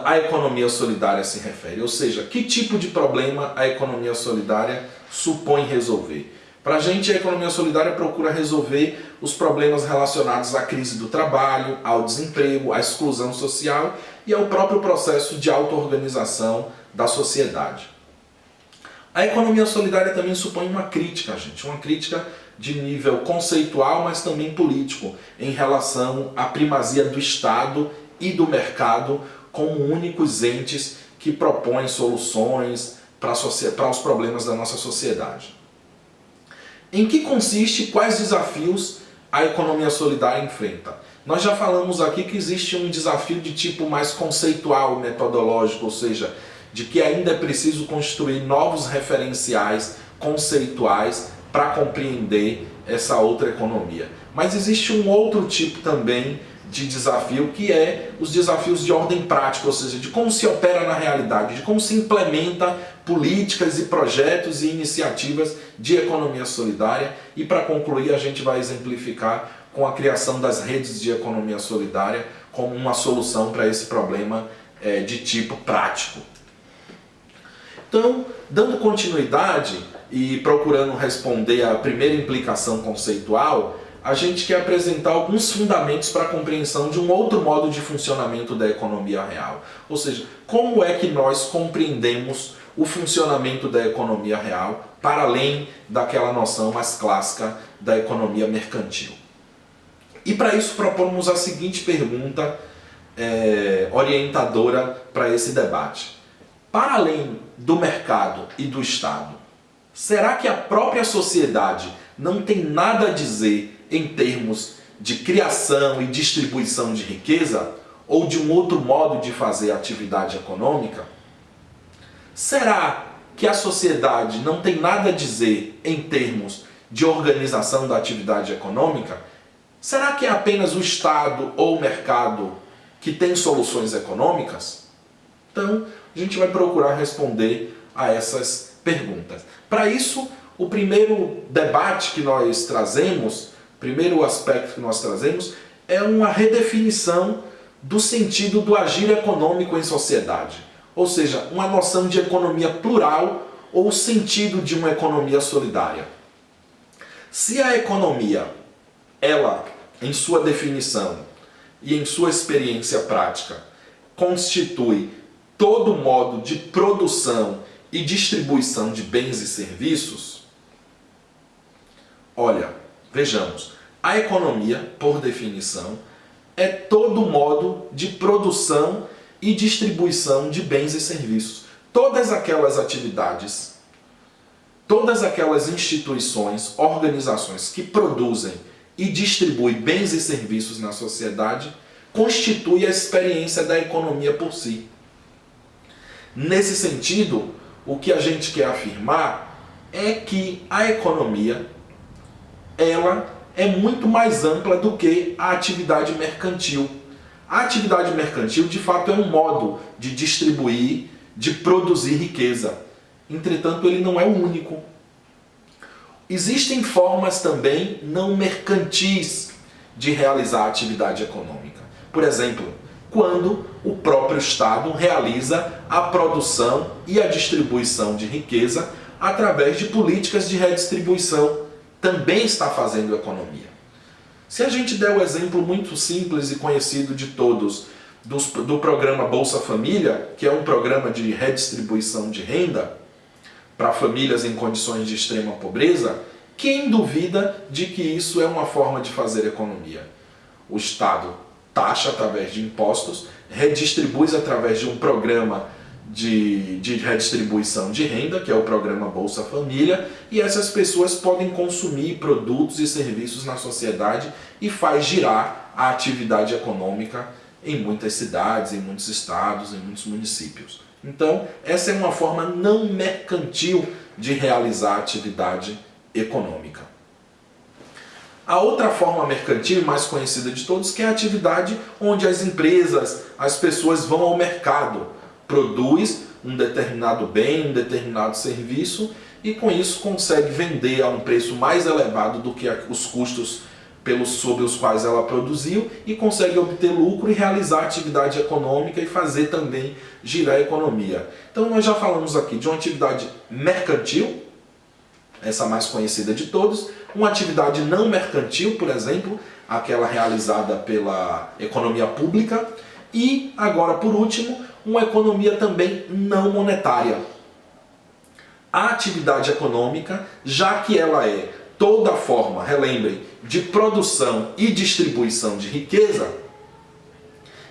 a economia solidária se refere? Ou seja, que tipo de problema a economia solidária supõe resolver? Para a gente, a economia solidária procura resolver os problemas relacionados à crise do trabalho, ao desemprego, à exclusão social e ao próprio processo de auto-organização da sociedade. A economia solidária também supõe uma crítica, gente, uma crítica de nível conceitual, mas também político, em relação à primazia do Estado e do mercado como únicos entes que propõem soluções para os problemas da nossa sociedade. Em que consiste e quais desafios a economia solidária enfrenta? Nós já falamos aqui que existe um desafio de tipo mais conceitual, metodológico, ou seja, de que ainda é preciso construir novos referenciais conceituais para compreender essa outra economia. Mas existe um outro tipo também de desafio, que é os desafios de ordem prática, ou seja, de como se opera na realidade, de como se implementa políticas e projetos e iniciativas de economia solidária. E para concluir, a gente vai exemplificar com a criação das redes de economia solidária como uma solução para esse problema de tipo prático. Então, dando continuidade e procurando responder à primeira implicação conceitual, a gente quer apresentar alguns fundamentos para a compreensão de um outro modo de funcionamento da economia real. Ou seja, como é que nós compreendemos o funcionamento da economia real para além daquela noção mais clássica da economia mercantil. E para isso propomos a seguinte pergunta orientadora para esse debate. Para além do mercado e do Estado, será que a própria sociedade não tem nada a dizer em termos de criação e distribuição de riqueza, ou de um outro modo de fazer atividade econômica? Será que a sociedade não tem nada a dizer em termos de organização da atividade econômica? Será que é apenas o Estado ou o mercado que tem soluções econômicas? Então, a gente vai procurar responder a essas perguntas. Para isso, o primeiro debate que nós trazemos, o primeiro aspecto que nós trazemos, é uma redefinição do sentido do agir econômico em sociedade. Ou seja, uma noção de economia plural ou o sentido de uma economia solidária. Se a economia, ela, em sua definição e em sua experiência prática, constitui todo modo de produção e distribuição de bens e serviços, olha, vejamos, a economia, por definição, é todo modo de produção e distribuição de bens e serviços. Todas aquelas atividades, todas aquelas instituições, organizações que produzem e distribuem bens e serviços na sociedade, constituem a experiência da economia por si. Nesse sentido, o que a gente quer afirmar é que a economia, ela é muito mais ampla do que a atividade mercantil. A atividade mercantil, de fato, é um modo de distribuir, de produzir riqueza. Entretanto, ele não é o único. Existem formas também não mercantis de realizar a atividade econômica. Por exemplo, quando o próprio Estado realiza a produção e a distribuição de riqueza através de políticas de redistribuição, também está fazendo economia. Se a gente der o exemplo muito simples e conhecido de todos do programa Bolsa Família, que é um programa de redistribuição de renda para famílias em condições de extrema pobreza, quem duvida de que isso é uma forma de fazer economia? O Estado taxa através de impostos, redistribui através de um programa de redistribuição de renda, que é o programa Bolsa Família, e essas pessoas podem consumir produtos e serviços na sociedade e faz girar a atividade econômica em muitas cidades, em muitos estados, em muitos municípios. Então, essa é uma forma não mercantil de realizar a atividade econômica. A outra forma mercantil, mais conhecida de todos, que é a atividade onde as empresas, as pessoas vão ao mercado, produz um determinado bem, um determinado serviço e com isso consegue vender a um preço mais elevado do que os custos sobre os quais ela produziu e consegue obter lucro e realizar atividade econômica e fazer também girar a economia. Então nós já falamos aqui de uma atividade mercantil, essa mais conhecida de todos, uma atividade não mercantil, por exemplo, aquela realizada pela economia pública, e agora, por último, uma economia também não monetária. a atividade econômica, já que ela é toda forma, relembrem, de produção e distribuição de riqueza,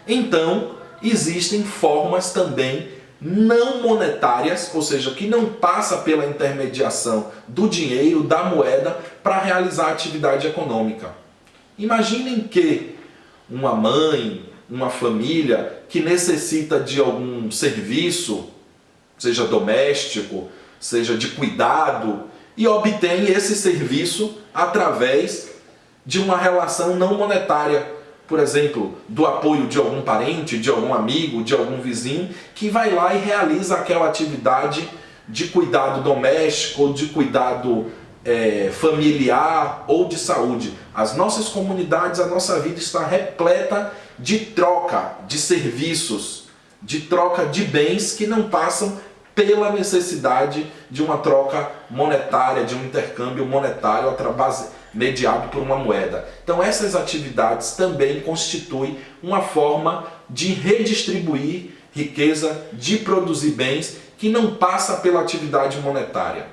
então existem formas também não monetárias, ou seja, que não passa pela intermediação do dinheiro, da moeda, para realizar a atividade econômica. Imaginem que uma mãe, uma família que necessita de algum serviço, seja doméstico, seja de cuidado, e obtém esse serviço através de uma relação não monetária, por exemplo, do apoio de algum parente, de algum amigo, de algum vizinho, que vai lá e realiza aquela atividade de cuidado doméstico, ou de cuidado familiar ou de saúde. As nossas comunidades, a nossa vida está repleta de troca de serviços, de troca de bens que não passam pela necessidade de uma troca monetária, de um intercâmbio monetário mediado por uma moeda. Então essas atividades também constituem uma forma de redistribuir riqueza, de produzir bens que não passa pela atividade monetária.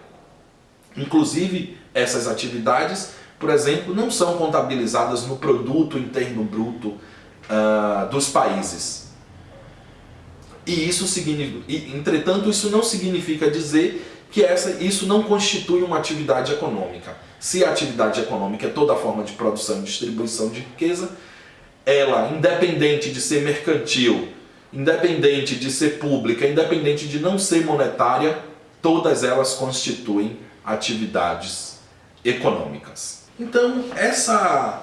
Inclusive, essas atividades, por exemplo, não são contabilizadas no produto interno bruto dos países. Entretanto, isso não significa dizer que isso não constitui uma atividade econômica. Se a atividade econômica é toda forma de produção e distribuição de riqueza, ela, independente de ser mercantil, independente de ser pública, independente de não ser monetária, todas elas constituem atividades econômicas. Então, essas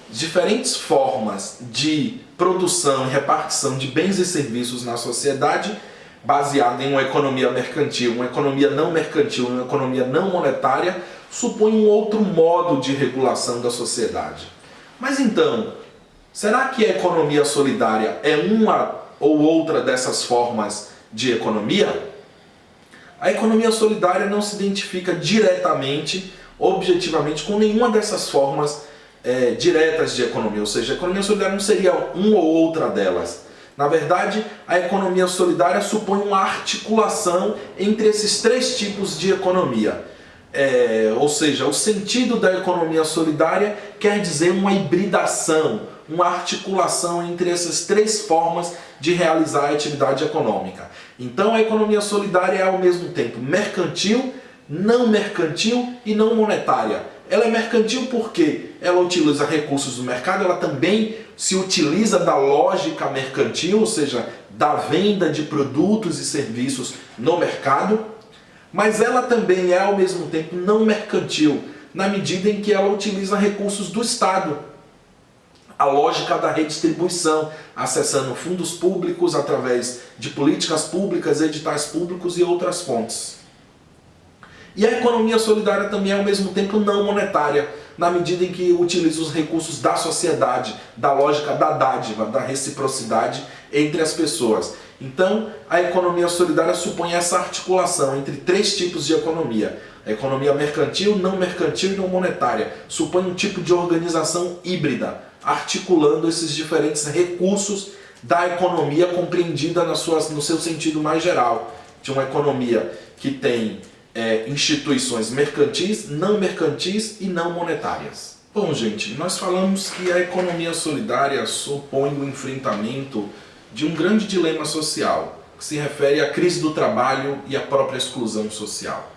diferentes formas de produção e repartição de bens e serviços na sociedade, baseada em uma economia mercantil, uma economia não mercantil, uma economia não monetária, supõe um outro modo de regulação da sociedade. Mas então, será que a economia solidária é uma ou outra dessas formas de economia? A economia solidária não se identifica diretamente, objetivamente, com nenhuma dessas formas diretas de economia, ou seja, a economia solidária não seria uma ou outra delas. Na verdade, a economia solidária supõe uma articulação entre esses três tipos de economia. Ou seja, o sentido da economia solidária quer dizer uma hibridação, uma articulação entre essas três formas de realizar a atividade econômica. Então a economia solidária é ao mesmo tempo mercantil, não mercantil e não monetária. Ela é mercantil porque ela utiliza recursos do mercado, ela também se utiliza da lógica mercantil, ou seja, da venda de produtos e serviços no mercado, mas ela também é ao mesmo tempo não mercantil, na medida em que ela utiliza recursos do Estado. A lógica da redistribuição, acessando fundos públicos através de políticas públicas, editais públicos e outras fontes. E a economia solidária também é ao mesmo tempo não monetária, na medida em que utiliza os recursos da sociedade, da lógica da dádiva, da reciprocidade entre as pessoas. Então, a economia solidária supõe essa articulação entre três tipos de economia. A economia mercantil, não mercantil e não monetária. Supõe um tipo de organização híbrida, articulando esses diferentes recursos da economia compreendida no seu sentido mais geral. De uma economia que tem instituições mercantis e não monetárias. Bom, gente, nós falamos que a economia solidária supõe o enfrentamento de um grande dilema social, que se refere à crise do trabalho e à própria exclusão social.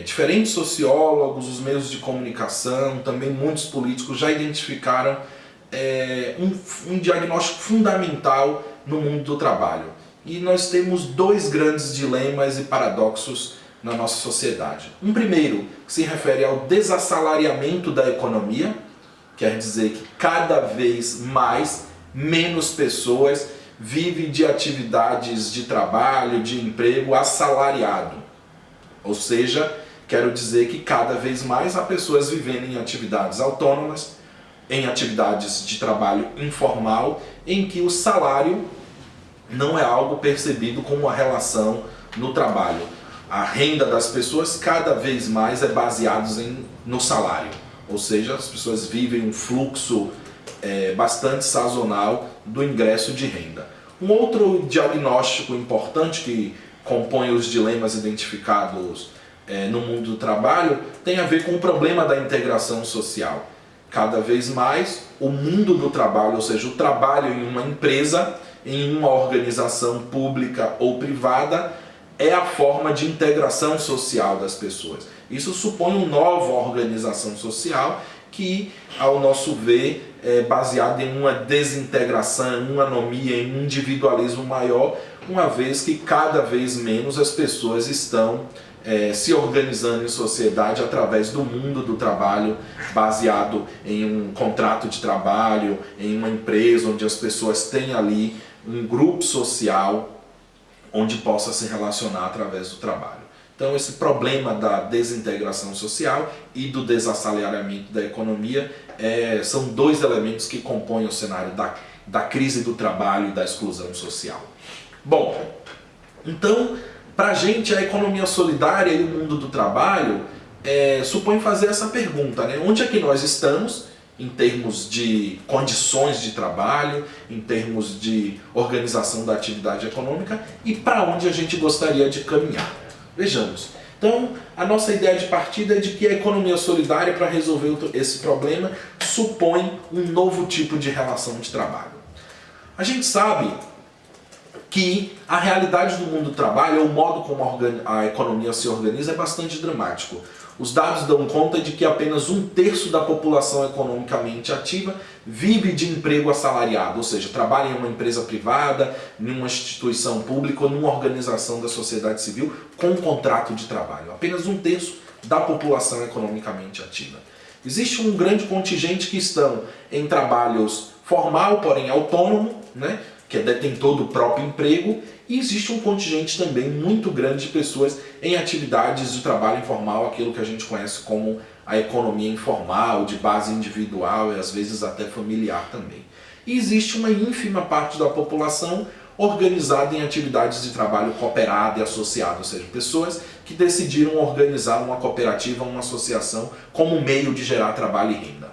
Diferentes sociólogos, os meios de comunicação, também muitos políticos já identificaram um diagnóstico fundamental no mundo do trabalho. E nós temos dois grandes dilemas e paradoxos na nossa sociedade. Um primeiro, que se refere ao desassalariamento da economia, quer dizer que cada vez menos pessoas vivem de atividades de trabalho, de emprego assalariado. Ou seja, quero dizer que cada vez mais há pessoas vivendo em atividades autônomas, em atividades de trabalho informal, em que o salário não é algo percebido como uma relação no trabalho. A renda das pessoas cada vez mais é baseada no salário. Ou seja, as pessoas vivem um fluxo bastante sazonal do ingresso de renda. Um outro diagnóstico importante que compõe os dilemas identificados no mundo do trabalho tem a ver com o problema da integração social. Cada vez mais o mundo do trabalho, ou seja, o trabalho em uma empresa, em uma organização pública ou privada, é a forma de integração social das pessoas. Isso supõe uma nova organização social que, ao nosso ver, é baseada em uma desintegração, em uma anomia, em um individualismo maior, uma vez que cada vez menos as pessoas estão se organizando em sociedade através do mundo do trabalho, baseado em um contrato de trabalho, em uma empresa onde as pessoas têm ali um grupo social onde possa se relacionar através do trabalho. Então esse problema da desintegração social e do desassalariamento da economia são dois elementos que compõem o cenário da crise do trabalho e da exclusão social. Bom, então, para a gente, a economia solidária e o mundo do trabalho supõe fazer essa pergunta, né? Onde é que nós estamos em termos de condições de trabalho, em termos de organização da atividade econômica e para onde a gente gostaria de caminhar? Vejamos. Então, a nossa ideia de partida é de que a economia solidária, para resolver esse problema, supõe um novo tipo de relação de trabalho. A gente sabe que a realidade do mundo do trabalho, o modo como a economia se organiza, é bastante dramático. Os dados dão conta de que apenas 1/3 da população economicamente ativa vive de emprego assalariado, ou seja, trabalha em uma empresa privada, em uma instituição pública ou numa organização da sociedade civil com um contrato de trabalho. Apenas 1/3 da população economicamente ativa. Existe um grande contingente que estão em trabalhos formal, porém autônomo, né, que é detentor do próprio emprego, e existe um contingente também muito grande de pessoas em atividades de trabalho informal, aquilo que a gente conhece como a economia informal, de base individual e às vezes até familiar também. E existe uma ínfima parte da população organizada em atividades de trabalho cooperado e associado, ou seja, pessoas que decidiram organizar uma cooperativa, uma associação como meio de gerar trabalho e renda.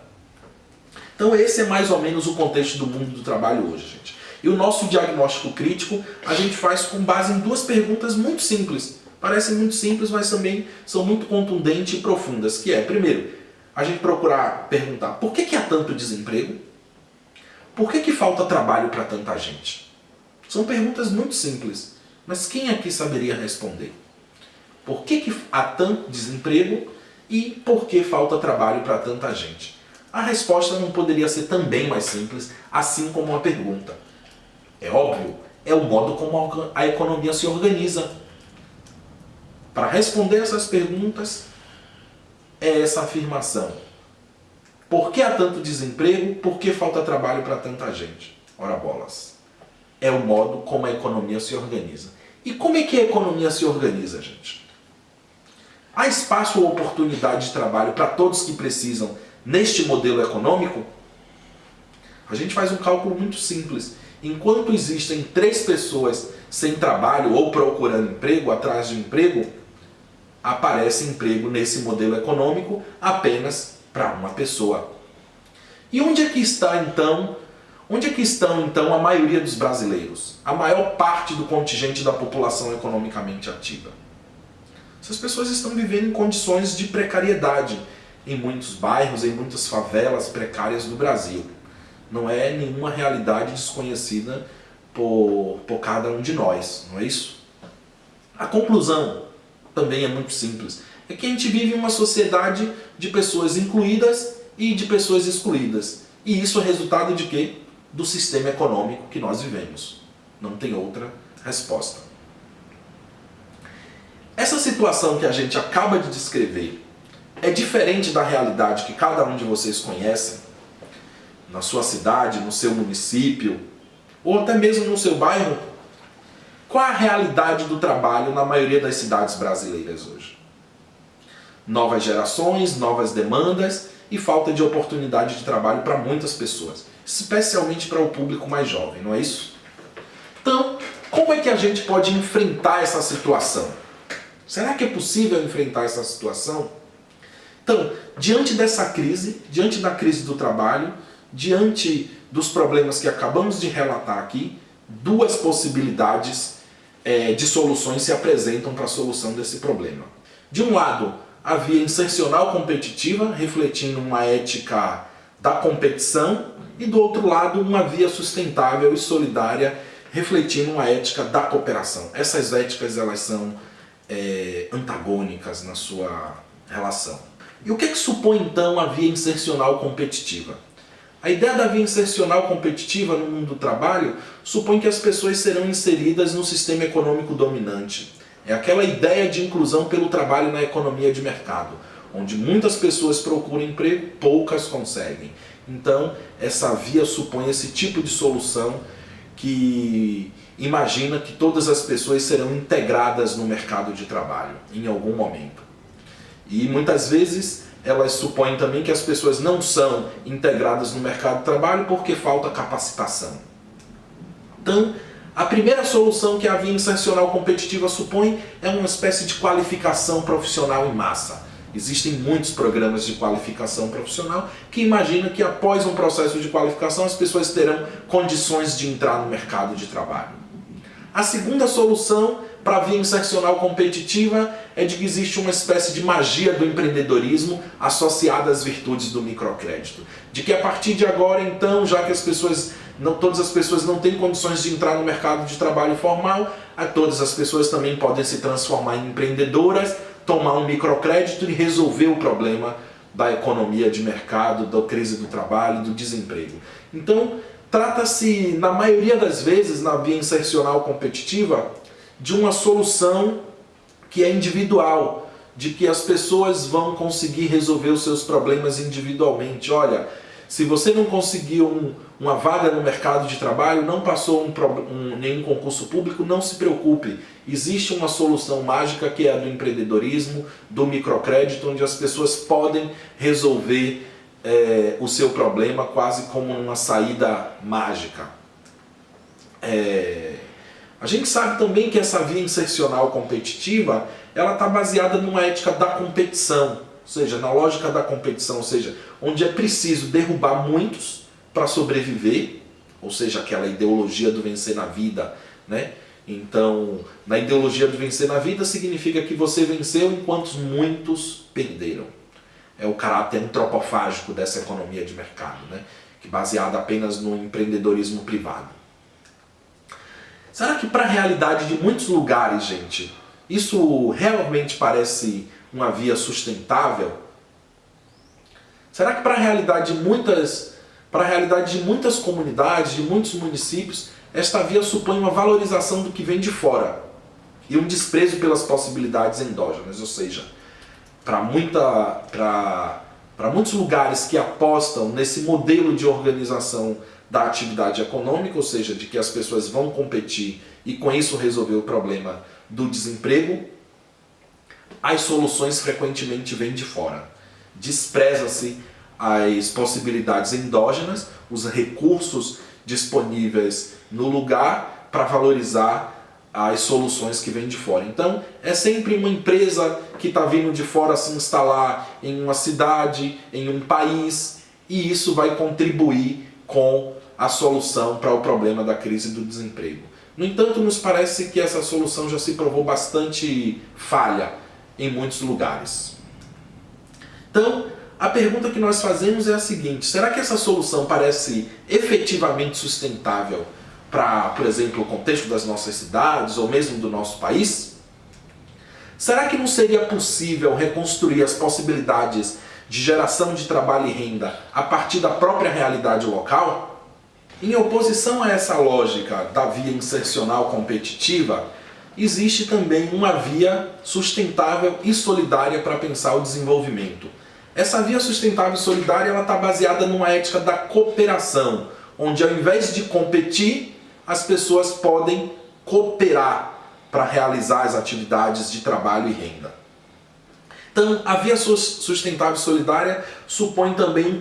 Então esse é mais ou menos o contexto do mundo do trabalho hoje, gente. E o nosso diagnóstico crítico a gente faz com base em duas perguntas muito simples. Parecem muito simples, mas também são muito contundentes e profundas. Que é, primeiro, a gente procurar perguntar por que há tanto desemprego? Por que falta trabalho para tanta gente? São perguntas muito simples, mas quem aqui saberia responder? Por que há tanto desemprego e por que falta trabalho para tanta gente? A resposta não poderia ser também mais simples, assim como a pergunta. É óbvio, é o modo como a economia se organiza. Para responder essas perguntas, é essa afirmação. Por que há tanto desemprego? Por que falta trabalho para tanta gente? Ora bolas. É o modo como a economia se organiza. E como é que a economia se organiza, gente? Há espaço ou oportunidade de trabalho para todos que precisam neste modelo econômico? A gente faz um cálculo muito simples. Enquanto existem 3 pessoas sem trabalho ou procurando emprego, atrás de emprego, aparece emprego nesse modelo econômico apenas para uma pessoa. E onde é que estão então a maioria dos brasileiros? A maior parte do contingente da população economicamente ativa. Essas pessoas estão vivendo em condições de precariedade em muitos bairros, em muitas favelas precárias do Brasil. Não é nenhuma realidade desconhecida por cada um de nós, não é isso? A conclusão também é muito simples. É que a gente vive em uma sociedade de pessoas incluídas e de pessoas excluídas. E isso é resultado de quê? Do sistema econômico que nós vivemos. Não tem outra resposta. Essa situação que a gente acaba de descrever é diferente da realidade que cada um de vocês conhece, na sua cidade, no seu município, ou até mesmo no seu bairro? Qual é a realidade do trabalho na maioria das cidades brasileiras hoje? Novas gerações, novas demandas e falta de oportunidade de trabalho para muitas pessoas, especialmente para o público mais jovem, não é isso? Então, como é que a gente pode enfrentar essa situação? Será que é possível enfrentar essa situação? Então, diante dessa crise, diante da crise do trabalho, diante dos problemas que acabamos de relatar aqui, 2 possibilidades de soluções se apresentam para a solução desse problema. De um lado, a via insercional competitiva, refletindo uma ética da competição, e do outro lado, uma via sustentável e solidária, refletindo uma ética da cooperação. Essas éticas elas são antagônicas na sua relação. E o que supõe então a via insercional competitiva? A ideia da via insercional competitiva no mundo do trabalho supõe que as pessoas serão inseridas no sistema econômico dominante. É aquela ideia de inclusão pelo trabalho na economia de mercado, onde muitas pessoas procuram emprego, poucas conseguem. Então, essa via supõe esse tipo de solução que imagina que todas as pessoas serão integradas no mercado de trabalho em algum momento. E muitas vezes elas supõem também que as pessoas não são integradas no mercado de trabalho porque falta capacitação. Então, a primeira solução que a via insercional competitiva supõe é uma espécie de qualificação profissional em massa. Existem muitos programas de qualificação profissional que imaginam que após um processo de qualificação as pessoas terão condições de entrar no mercado de trabalho. A segunda solução para a via insercional competitiva é de que existe uma espécie de magia do empreendedorismo associada às virtudes do microcrédito. De que a partir de agora, então, já que todas as pessoas não têm condições de entrar no mercado de trabalho formal, todas as pessoas também podem se transformar em empreendedoras, tomar um microcrédito e resolver o problema da economia de mercado, da crise do trabalho, do desemprego. Então, trata-se, na maioria das vezes, na via insercional competitiva, de uma solução que é individual, de que as pessoas vão conseguir resolver os seus problemas individualmente. Olha, se você não conseguiu uma vaga no mercado de trabalho, não passou nenhum concurso público, não se preocupe. Existe uma solução mágica que é a do empreendedorismo, do microcrédito, onde as pessoas podem resolver o seu problema quase como uma saída mágica. A gente sabe também que essa via insercional competitiva ela está baseada numa ética da competição, ou seja, na lógica da competição, ou seja, onde é preciso derrubar muitos para sobreviver, ou seja, aquela ideologia do vencer na vida, né? Então, na ideologia do vencer na vida significa que você venceu enquanto muitos perderam. É o caráter antropofágico dessa economia de mercado, né? Que é baseada apenas no empreendedorismo privado. Será que para a realidade de muitos lugares, gente, isso realmente parece uma via sustentável? Será que para a realidade de muitas comunidades, de muitos municípios, esta via supõe uma valorização do que vem de fora e um desprezo pelas possibilidades endógenas? Ou seja, para muitos lugares que apostam nesse modelo de organização da atividade econômica, ou seja, de que as pessoas vão competir e com isso resolver o problema do desemprego, as soluções frequentemente vêm de fora. Despreza-se as possibilidades endógenas, os recursos disponíveis no lugar para valorizar as soluções que vêm de fora. Então, é sempre uma empresa que está vindo de fora se instalar em uma cidade, em um país, e isso vai contribuir com a solução para o problema da crise do desemprego. No entanto, nos parece que essa solução já se provou bastante falha em muitos lugares. Então, a pergunta que nós fazemos é a seguinte: será que essa solução parece efetivamente sustentável para, por exemplo, o contexto das nossas cidades ou mesmo do nosso país? Será que não seria possível reconstruir as possibilidades de geração de trabalho e renda a partir da própria realidade local? Em oposição a essa lógica da via insercional competitiva, existe também uma via sustentável e solidária para pensar o desenvolvimento. Essa via sustentável e solidária está baseada numa ética da cooperação, onde ao invés de competir, as pessoas podem cooperar para realizar as atividades de trabalho e renda. Então, a via sustentável e solidária supõe também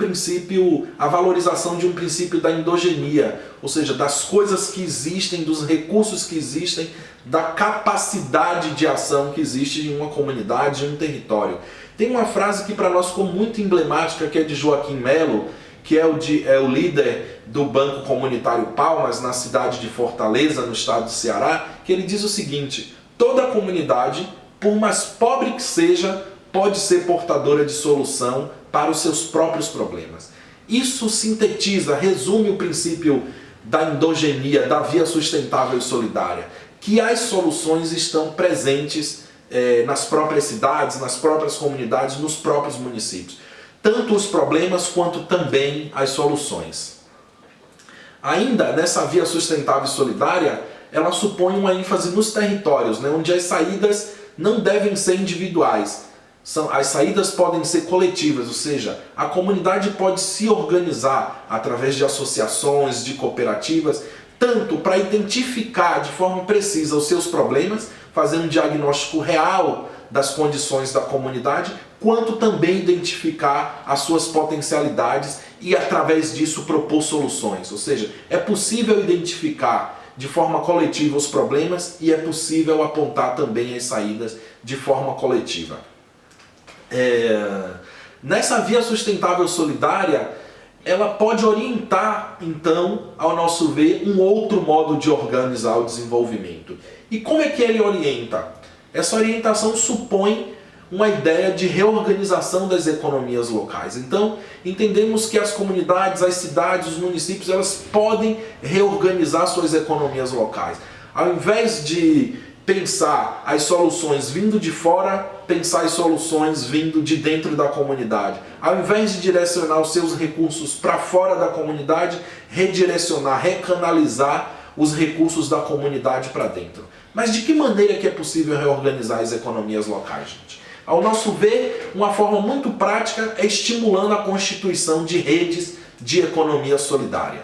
a valorização de um princípio da endogenia, ou seja, das coisas que existem, dos recursos que existem, da capacidade de ação que existe em uma comunidade, em um território. Tem uma frase que para nós ficou muito emblemática, que é de Joaquim Melo, que é o líder do Banco Comunitário Palmas, na cidade de Fortaleza, no estado do Ceará, que ele diz o seguinte: toda comunidade por mais pobre que seja, pode ser portadora de solução para os seus próprios problemas. Isso sintetiza, resume o princípio da endogenia, da via sustentável e solidária, que as soluções estão presentes nas próprias cidades, nas próprias comunidades, nos próprios municípios. Tanto os problemas quanto também as soluções. Ainda nessa via sustentável e solidária, ela supõe uma ênfase nos territórios, né, onde as saídas não devem ser individuais. As saídas podem ser coletivas, ou seja, a comunidade pode se organizar através de associações, de cooperativas, tanto para identificar de forma precisa os seus problemas, fazer um diagnóstico real das condições da comunidade, quanto também identificar as suas potencialidades e através disso propor soluções. Ou seja, é possível identificar de forma coletiva os problemas e é possível apontar também as saídas de forma coletiva. Nessa via sustentável solidária, ela pode orientar, então, ao nosso ver, um outro modo de organizar o desenvolvimento. E como é que ele orienta? Essa orientação supõe uma ideia de reorganização das economias locais. Então, entendemos que as comunidades, as cidades, os municípios, elas podem reorganizar suas economias locais. Ao invés de pensar as soluções vindo de fora, pensar as soluções vindo de dentro da comunidade. Ao invés de direcionar os seus recursos para fora da comunidade, redirecionar, recanalizar os recursos da comunidade para dentro. Mas de que maneira que é possível reorganizar as economias locais, gente? Ao nosso ver, uma forma muito prática é estimulando a constituição de redes de economia solidária.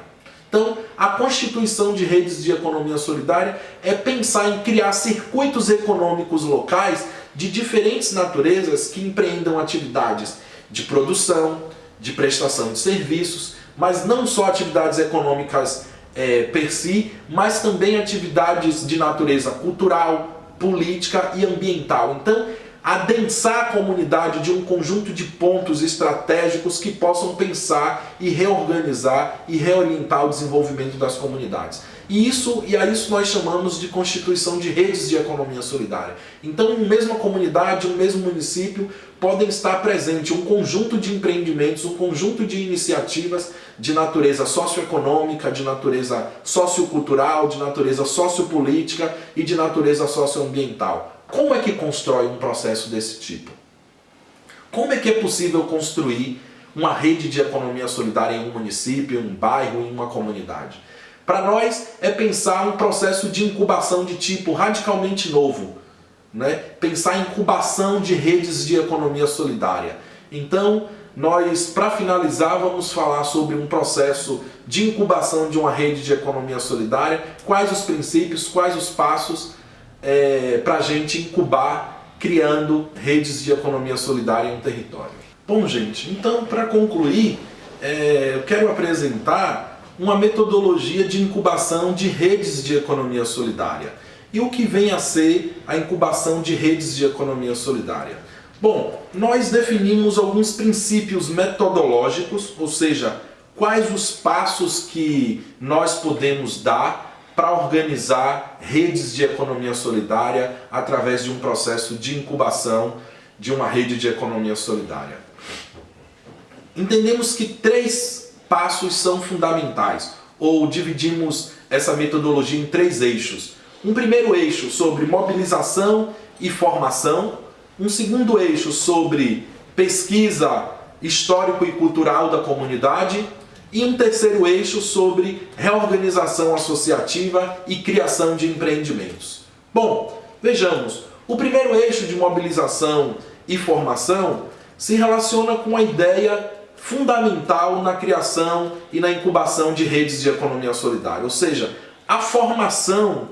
Então, a constituição de redes de economia solidária é pensar em criar circuitos econômicos locais de diferentes naturezas que empreendam atividades de produção, de prestação de serviços, mas não só atividades econômicas per si, mas também atividades de natureza cultural, política e ambiental. Então, adensar a comunidade de um conjunto de pontos estratégicos que possam pensar e reorganizar e reorientar o desenvolvimento das comunidades. E a isso nós chamamos de constituição de redes de economia solidária. Então, em uma mesma comunidade, um mesmo município, podem estar presentes um conjunto de empreendimentos, um conjunto de iniciativas de natureza socioeconômica, de natureza sociocultural, de natureza sociopolítica e de natureza socioambiental. Como é que constrói um processo desse tipo? Como é que é possível construir uma rede de economia solidária em um município, em um bairro, em uma comunidade? Para nós é pensar um processo de incubação de tipo radicalmente novo, né? Pensar em incubação de redes de economia solidária. Então, nós, para finalizar, vamos falar sobre um processo de incubação de uma rede de economia solidária, quais os princípios, quais os passos para a gente incubar, criando redes de economia solidária em um território. Bom, gente, então, para concluir, eu quero apresentar uma metodologia de incubação de redes de economia solidária. E o que vem a ser a incubação de redes de economia solidária? Bom, nós definimos alguns princípios metodológicos, ou seja, quais os passos que nós podemos dar para organizar redes de economia solidária através de um processo de incubação de uma rede de economia solidária. Entendemos que 3 passos são fundamentais, ou dividimos essa metodologia em 3 eixos. Um primeiro eixo sobre mobilização e formação, um segundo eixo sobre pesquisa histórico e cultural da comunidade e um terceiro eixo sobre reorganização associativa e criação de empreendimentos. Bom, vejamos, o primeiro eixo de mobilização e formação se relaciona com a ideia fundamental na criação e na incubação de redes de economia solidária, ou seja, a formação,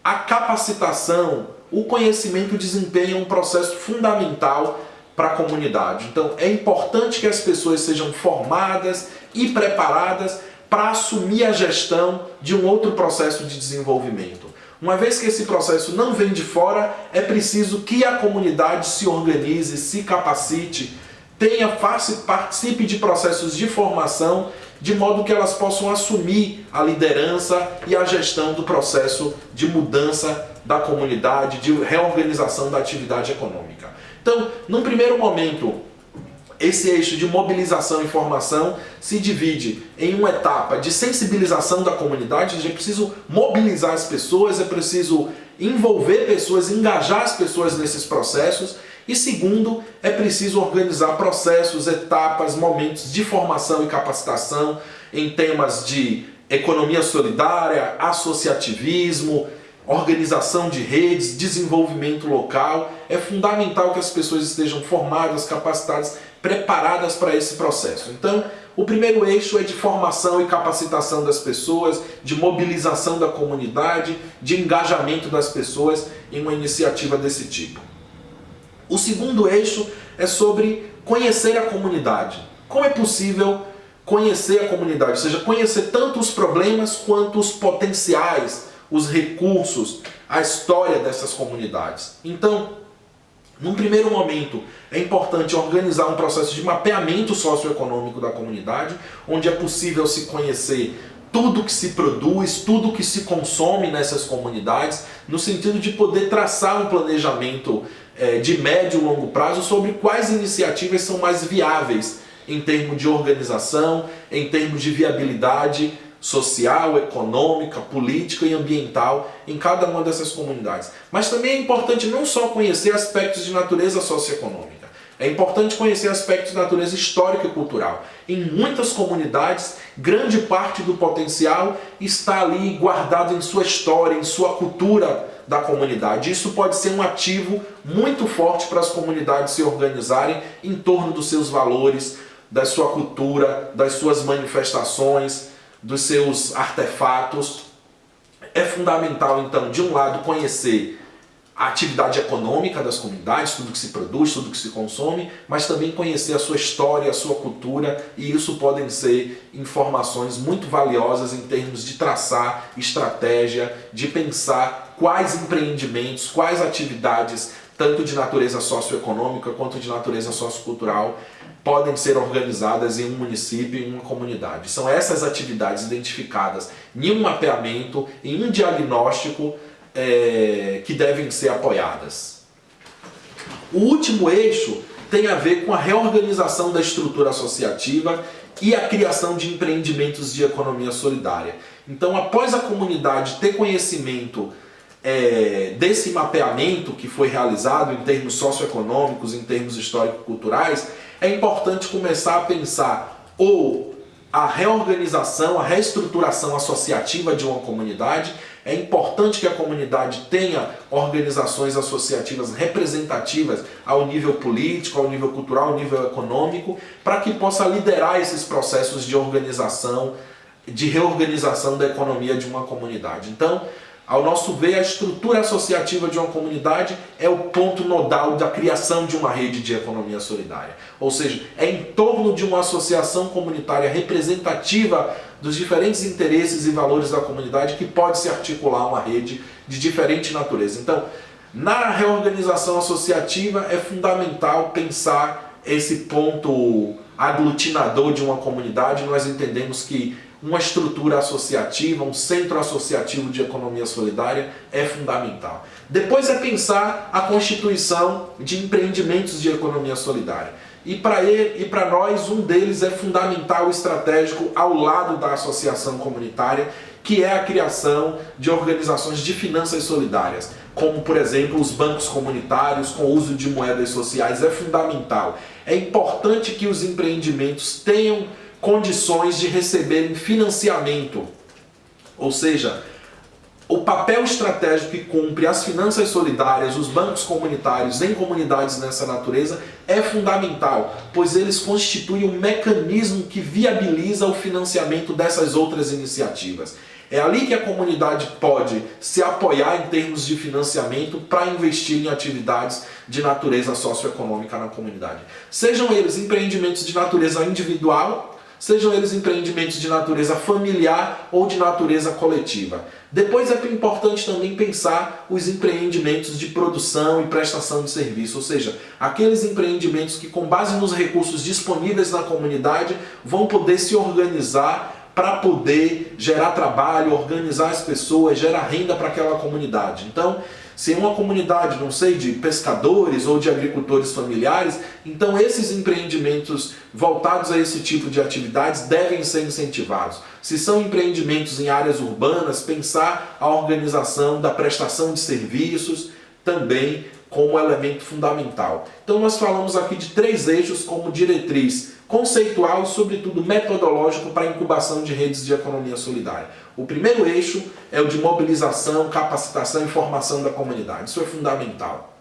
a capacitação, o conhecimento desempenha um processo fundamental para a comunidade. Então, é importante que as pessoas sejam formadas e preparadas para assumir a gestão de um outro processo de desenvolvimento. Uma vez que esse processo não vem de fora, é preciso que a comunidade se organize, se capacite, participe de processos de formação de modo que elas possam assumir a liderança e a gestão do processo de mudança da comunidade, de reorganização da atividade econômica. Então, num primeiro momento, esse eixo de mobilização e formação se divide em uma etapa de sensibilização da comunidade, é preciso mobilizar as pessoas, é preciso envolver pessoas, engajar as pessoas nesses processos. E segundo, é preciso organizar processos, etapas, momentos de formação e capacitação em temas de economia solidária, associativismo, organização de redes, desenvolvimento local. É fundamental que as pessoas estejam formadas, capacitadas, preparadas para esse processo. Então, o primeiro eixo é de formação e capacitação das pessoas, de mobilização da comunidade, de engajamento das pessoas em uma iniciativa desse tipo. O segundo eixo é sobre conhecer a comunidade. Como é possível conhecer a comunidade? Ou seja, conhecer tanto os problemas quanto os potenciais, os recursos, a história dessas comunidades. Então, num primeiro momento, é importante organizar um processo de mapeamento socioeconômico da comunidade, onde é possível se conhecer tudo que se produz, tudo que se consome nessas comunidades, no sentido de poder traçar um planejamento de médio e longo prazo sobre quais iniciativas são mais viáveis em termos de organização, em termos de viabilidade social, econômica, política e ambiental em cada uma dessas comunidades. Mas também é importante não só conhecer aspectos de natureza socioeconômica, é importante conhecer aspectos de natureza histórica e cultural. Em muitas comunidades, grande parte do potencial está ali guardado em sua história, em sua cultura da comunidade. Isso pode ser um ativo muito forte para as comunidades se organizarem em torno dos seus valores, da sua cultura, das suas manifestações, dos seus artefatos. É fundamental, então, de um lado, conhecer a atividade econômica das comunidades, tudo que se produz, tudo que se consome, mas também conhecer a sua história, a sua cultura, e isso podem ser informações muito valiosas em termos de traçar estratégia, de pensar quais empreendimentos, quais atividades, tanto de natureza socioeconômica quanto de natureza sociocultural, podem ser organizadas em um município, em uma comunidade. São essas atividades identificadas em um mapeamento, em um diagnóstico, que devem ser apoiadas. O último eixo tem a ver com a reorganização da estrutura associativa e a criação de empreendimentos de economia solidária. Então, após a comunidade ter conhecimento desse mapeamento que foi realizado em termos socioeconômicos, em termos histórico-culturais, é importante começar a pensar ou a reorganização, a reestruturação associativa de uma comunidade. É importante que a comunidade tenha organizações associativas representativas ao nível político, ao nível cultural, ao nível econômico, para que possa liderar esses processos de organização, de reorganização da economia de uma comunidade. Então, ao nosso ver, a estrutura associativa de uma comunidade é o ponto nodal da criação de uma rede de economia solidária. Ou seja, é em torno de uma associação comunitária representativa dos diferentes interesses e valores da comunidade que pode se articular uma rede de diferente natureza. Então, na reorganização associativa é fundamental pensar esse ponto aglutinador de uma comunidade. Nós entendemos que uma estrutura associativa, um centro associativo de economia solidária é fundamental. Depois é pensar a constituição de empreendimentos de economia solidária. E para nós, um deles é fundamental e estratégico ao lado da associação comunitária, que é a criação de organizações de finanças solidárias, como, por exemplo, os bancos comunitários com o uso de moedas sociais. É fundamental. É importante que os empreendimentos tenham condições de receberem financiamento, ou seja, o papel estratégico que cumpre as finanças solidárias, os bancos comunitários em comunidades dessa natureza é fundamental, pois eles constituem um mecanismo que viabiliza o financiamento dessas outras iniciativas. É ali que a comunidade pode se apoiar em termos de financiamento para investir em atividades de natureza socioeconômica na comunidade. Sejam eles empreendimentos de natureza individual, sejam eles empreendimentos de natureza familiar ou de natureza coletiva. Depois é importante também pensar os empreendimentos de produção e prestação de serviço, ou seja, aqueles empreendimentos que, com base nos recursos disponíveis na comunidade, vão poder se organizar para poder gerar trabalho, organizar as pessoas, gerar renda para aquela comunidade. Então, se é uma comunidade, não sei, de pescadores ou de agricultores familiares, então esses empreendimentos voltados a esse tipo de atividades devem ser incentivados. Se são empreendimentos em áreas urbanas, pensar a organização da prestação de serviços também como elemento fundamental. Então nós falamos aqui de 3 eixos como diretriz conceitual e, sobretudo, metodológico para a incubação de redes de economia solidária. O primeiro eixo é o de mobilização, capacitação e formação da comunidade. Isso é fundamental.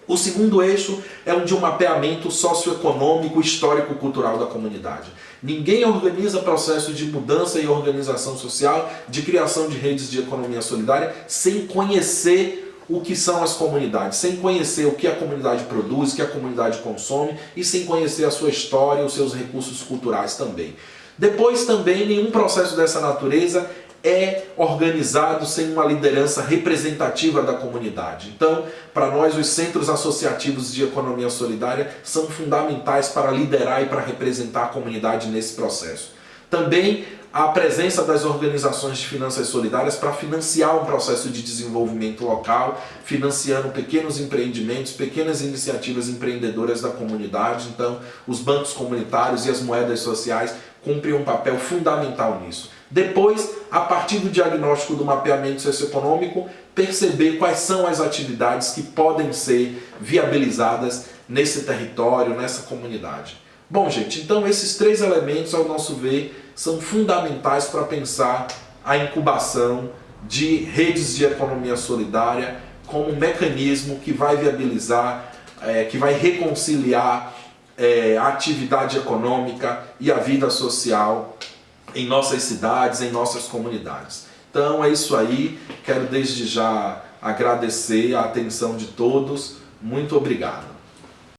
O segundo eixo é o de um mapeamento socioeconômico, histórico-cultural da comunidade. Ninguém organiza processo de mudança e organização social, de criação de redes de economia solidária, sem conhecer o que são as comunidades, sem conhecer o que a comunidade produz, o que a comunidade consome e sem conhecer a sua história e os seus recursos culturais também. Depois também, nenhum processo dessa natureza é organizado sem uma liderança representativa da comunidade. Então, para nós, os centros associativos de economia solidária são fundamentais para liderar e para representar a comunidade nesse processo. Também a presença das organizações de finanças solidárias para financiar um processo de desenvolvimento local, financiando pequenos empreendimentos, pequenas iniciativas empreendedoras da comunidade. Então, os bancos comunitários e as moedas sociais cumprem um papel fundamental nisso. Depois, a partir do diagnóstico do mapeamento socioeconômico, perceber quais são as atividades que podem ser viabilizadas nesse território, nessa comunidade. Bom, gente, então esses 3 elementos, ao nosso ver, são fundamentais para pensar a incubação de redes de economia solidária como um mecanismo que vai viabilizar, que vai reconciliar a atividade econômica e a vida social em nossas cidades, em nossas comunidades. Então é isso aí, quero desde já agradecer a atenção de todos, muito obrigado.